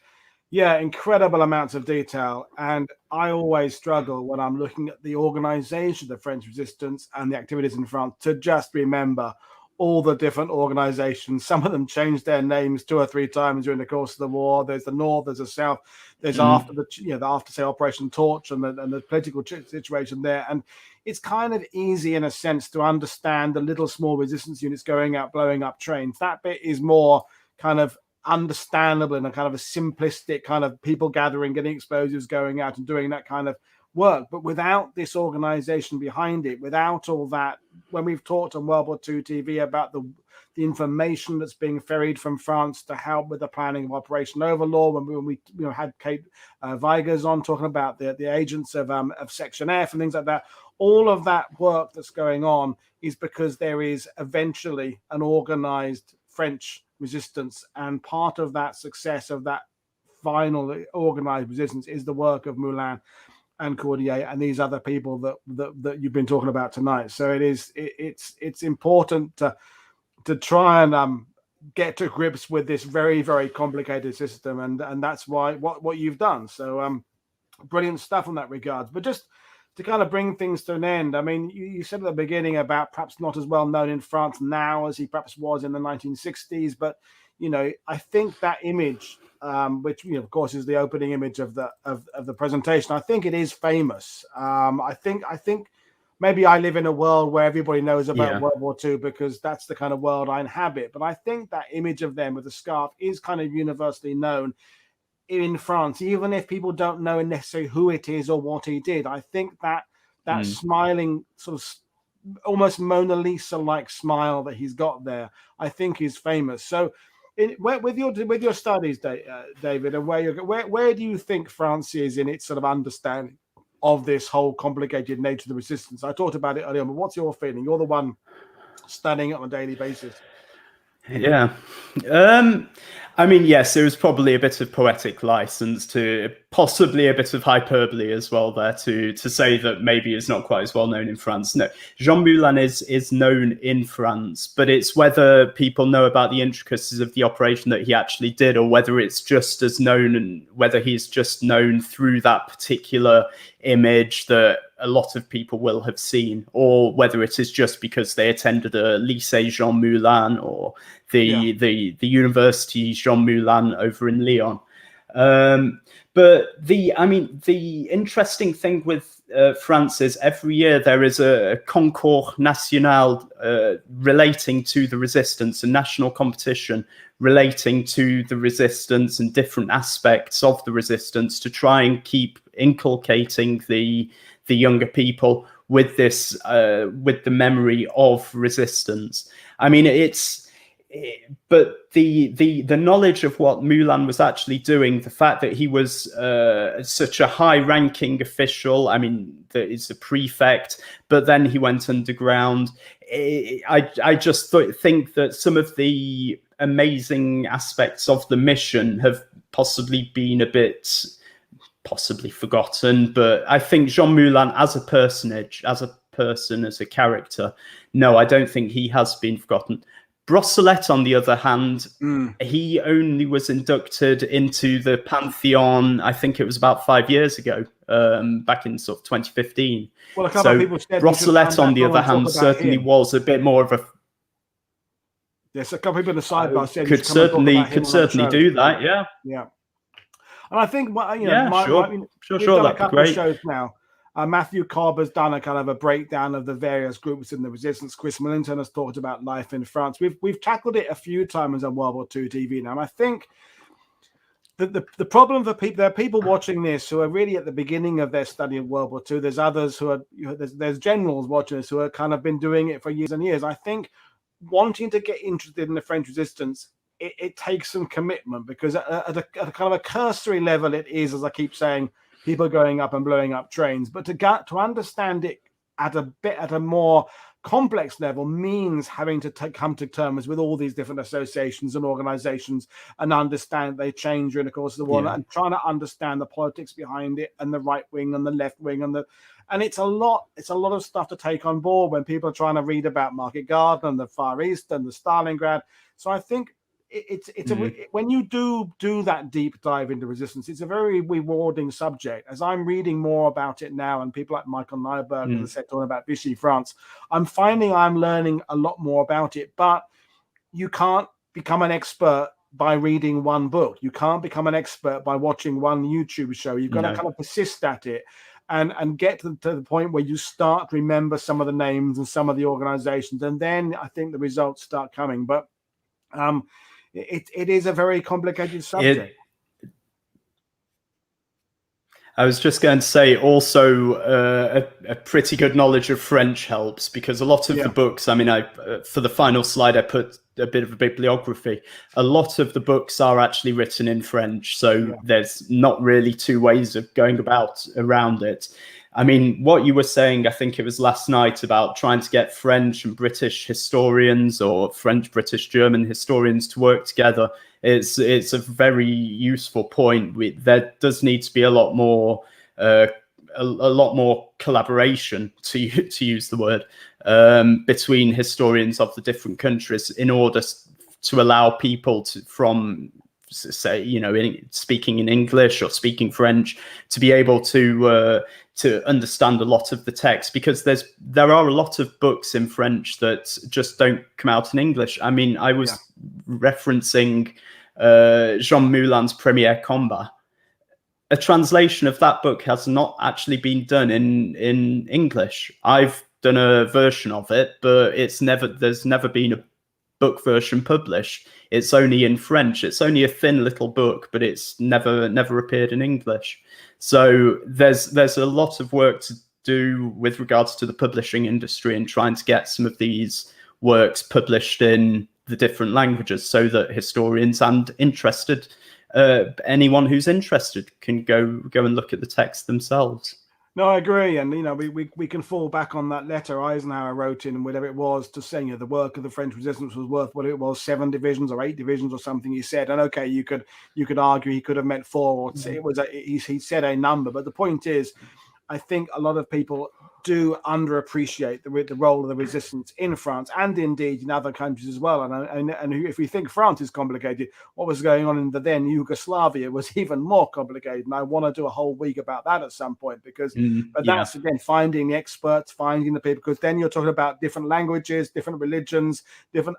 Speaker 1: yeah, incredible amounts of detail. And I always struggle when I'm looking at the organization of the French resistance and the activities in France to just remember all the different organizations. Some of them changed their names 2 or 3 times during the course of the war. There's the North, there's the South, there's after say Operation Torch and the political situation there. And it's kind of easy in a sense to understand the little small resistance units going out, blowing up trains. That bit is more kind of understandable in a kind of a simplistic kind of people gathering, getting explosives going out and doing that kind of work. But without this organization behind it, without all that, when we've talked on World War II TV about the information that's being ferried from France to help with the planning of Operation Overlord, when we had Kate Weigers on talking about the agents of Section F and things like that, all of that work that's going on is because there is eventually an organized French resistance, and part of that success of that final organized resistance is the work of Moulin and Cordier and these other people that you've been talking about tonight. So it's important to try and get to grips with this very, very complicated system, and that's why what you've done. So brilliant stuff in that regards. But just to kind of bring things to an end, I mean, you said at the beginning about perhaps not as well known in France now as he perhaps was in the 1960s, but I think that image, which of course is the opening image of the presentation, I think it is famous. I think maybe I live in a world where everybody knows about World War II because that's the kind of world I inhabit. But I think that image of them with the scarf is kind of universally known in France, even if people don't know necessarily who it is or what he did. I think that smiling sort of almost Mona Lisa-like smile that he's got there, I think is famous. So with your studies, David, and where do you think France is in its sort of understanding of this whole complicated nature of the resistance? I talked about it earlier, but what's your feeling? You're the one studying it on a daily basis.
Speaker 2: Yeah. I mean, yes, it was probably a bit of poetic license, to possibly a bit of hyperbole as well there, to say that maybe it's not quite as well known in France. No, Jean Moulin is known in France, but it's whether people know about the intricacies of the operation that he actually did, or whether it's just as known, and whether he's just known through that particular image that a lot of people will have seen, or whether it is just because they attended a Lycée Jean Moulin or the University Jean Moulin over in Lyon. But the interesting thing with France is every year there is a concours national relating to the resistance, a national competition relating to the resistance and different aspects of the resistance, to try and keep inculcating the younger people with this, with the memory of resistance. I mean, but the knowledge of what Moulin was actually doing, the fact that he was such a high-ranking official, I mean, that is a prefect, but then he went underground. I just think that some of the amazing aspects of the mission have possibly been a bit forgotten. But I think Jean Moulin as a personage, as a person, as a character, no, I don't think he has been forgotten. Brossolette, on the other hand, he only was inducted into the Pantheon, I think it was about 5 years ago, back in sort of 2015.
Speaker 1: Well, a couple of people said
Speaker 2: Brossolette, on the other hand, certainly was a bit more of a...
Speaker 1: Yes, a couple of people in the sidebar said
Speaker 2: could certainly do that, yeah.
Speaker 1: Yeah. And I think,
Speaker 2: sure,
Speaker 1: we've done a
Speaker 2: that'd be
Speaker 1: couple
Speaker 2: great.
Speaker 1: of shows now. Matthew Cobb has done a kind of a breakdown of the various groups in the resistance. Chris Millington has talked about life in France. We've tackled it a few times on World War II TV now. And I think that the problem for people, there are people watching this who are really at the beginning of their study of World War II. There's others who are, there's generals watching this who have kind of been doing it for years and years. I think wanting to get interested in the French resistance, it takes some commitment, because at a kind of a cursory level, it is, as I keep saying, people going up and blowing up trains. But to understand it at a more complex level means having to come to terms with all these different associations and organizations and understand they change during the course of the war, and trying to understand the politics behind it, and the right wing and the left wing and it's a lot of stuff to take on board when people are trying to read about Market Garden and the Far East and the Stalingrad. So I think when you do that deep dive into resistance, it's a very rewarding subject. As I'm reading more about it now, and people like Michael Nyberg, as I said, talking about Vichy France, I'm finding I'm learning a lot more about it. But you can't become an expert by reading one book. You can't become an expert by watching one YouTube show. You've got to kind of persist at it and get to the point where you start to remember some of the names and some of the organizations, and then I think the results start coming. But it is a very complicated subject.
Speaker 2: I was just going to say also a pretty good knowledge of French helps, because a lot of the books, I mean, for the final slide, I put a bit of a bibliography. A lot of the books are actually written in French, so there's not really two ways of going around it. I mean, what you were saying, I think it was last night, about trying to get French and British historians or French, British, German historians to work together. It's a very useful point. There does need to be a lot more collaboration, to use the word, between historians of the different countries in order to allow people from, say, speaking in English or speaking French, to be able to understand a lot of the text, because there are a lot of books in French that just don't come out in English. I mean, I was referencing Jean Moulin's Premier Combat. A translation of that book has not actually been done in English. I've done a version of it, but there's never been a book version published. It's only in French. It's only a thin little book, but it's never appeared in English. So there's a lot of work to do with regards to the publishing industry and trying to get some of these works published in the different languages, so that historians and anyone who's interested can go and look at the text themselves.
Speaker 1: No, I agree, and we can fall back on that letter Eisenhower wrote in, whatever it was, to say the work of the French resistance was worth what it was, 7 divisions or 8 divisions or something. He said, and okay, you could argue he could have meant 4, or it was he said a number, but the point is, I think a lot of people do underappreciate the role of the resistance in France, and indeed in other countries as well. And if we think France is complicated, what was going on in the then Yugoslavia was even more complicated. And I want to do a whole week about that at some point, because that's again finding the experts, finding the people, because then you're talking about different languages, different religions, different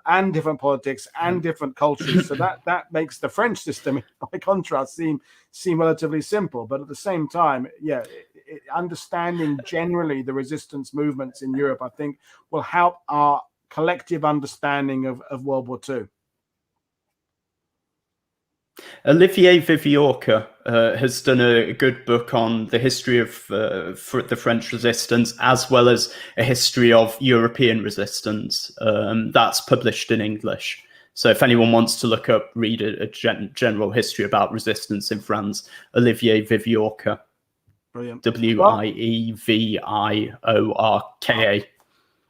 Speaker 1: politics and different cultures. So that makes the French system, by contrast, seem relatively simple. But at the same time, understanding generally the resistance movements in Europe, I think, will help our collective understanding of World War II.
Speaker 2: Olivier Viviorca has done a good book on the history of for the French resistance, as well as a history of European resistance. That's published in English. So if anyone wants to read a general history about resistance in France, Olivier Viviorca.
Speaker 1: Brilliant.
Speaker 2: Wieviorka.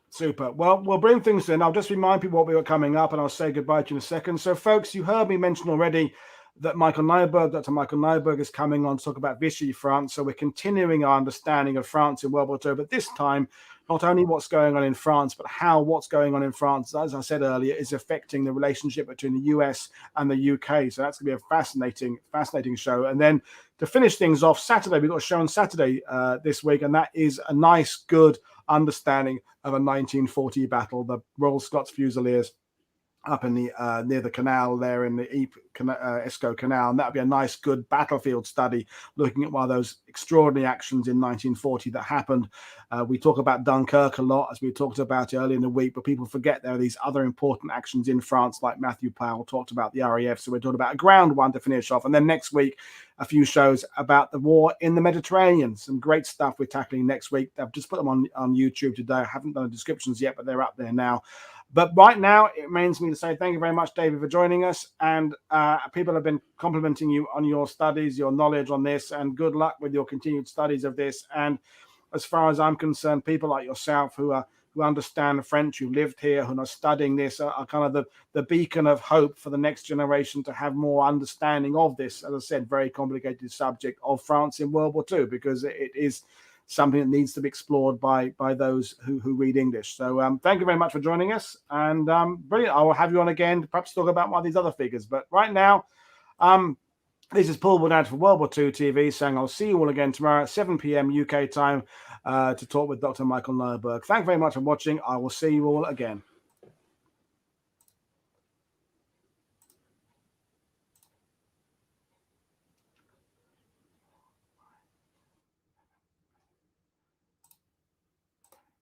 Speaker 1: Super. Well, we'll bring things in. I'll just remind people what we were coming up, and I'll say goodbye to you in a second. So, folks, you heard me mention already that Dr. Michael Neuberg is coming on to talk about Vichy France. So we're continuing our understanding of France in World War II, but this time, not only what's going on in France, but how what's going on in France, as I said earlier, is affecting the relationship between the US and the UK. So that's going to be a fascinating show. And then to finish things off, Saturday, we've got a show on Saturday this week, and that is a nice, good understanding of a 1940 battle, the Royal Scots Fusiliers up in the near the canal there in the Escaut Canal, and that'd be a nice, good battlefield study, looking at one of those extraordinary actions in 1940 that happened. We talk about Dunkirk a lot, as we talked about earlier in the week, but people forget there are these other important actions in France, like Matthew Powell talked about the RAF. So we're talking about a ground one to finish off, and then next week a few shows about the war in the Mediterranean. Some great stuff we're tackling next week. I've just put them on YouTube today. I haven't done the descriptions yet, but they're up there now. But right now, it remains me to say thank you very much, David, for joining us. And people have been complimenting you on your studies, your knowledge on this, and good luck with your continued studies of this. And as far as I'm concerned, people like yourself who understand French, who lived here, who are studying this, are kind of the beacon of hope for the next generation to have more understanding of this, as I said, very complicated subject of France in World War II, because it is something that needs to be explored by those who read English. So thank you very much for joining us, and brilliant. I will have you on again to perhaps talk about one of these other figures. But right now, this is Paul Woodard for World War II TV saying I'll see you all again tomorrow at 7 p.m. UK time to talk with Dr. Michael Neuberg. Thank you very much for watching. I will see you all again.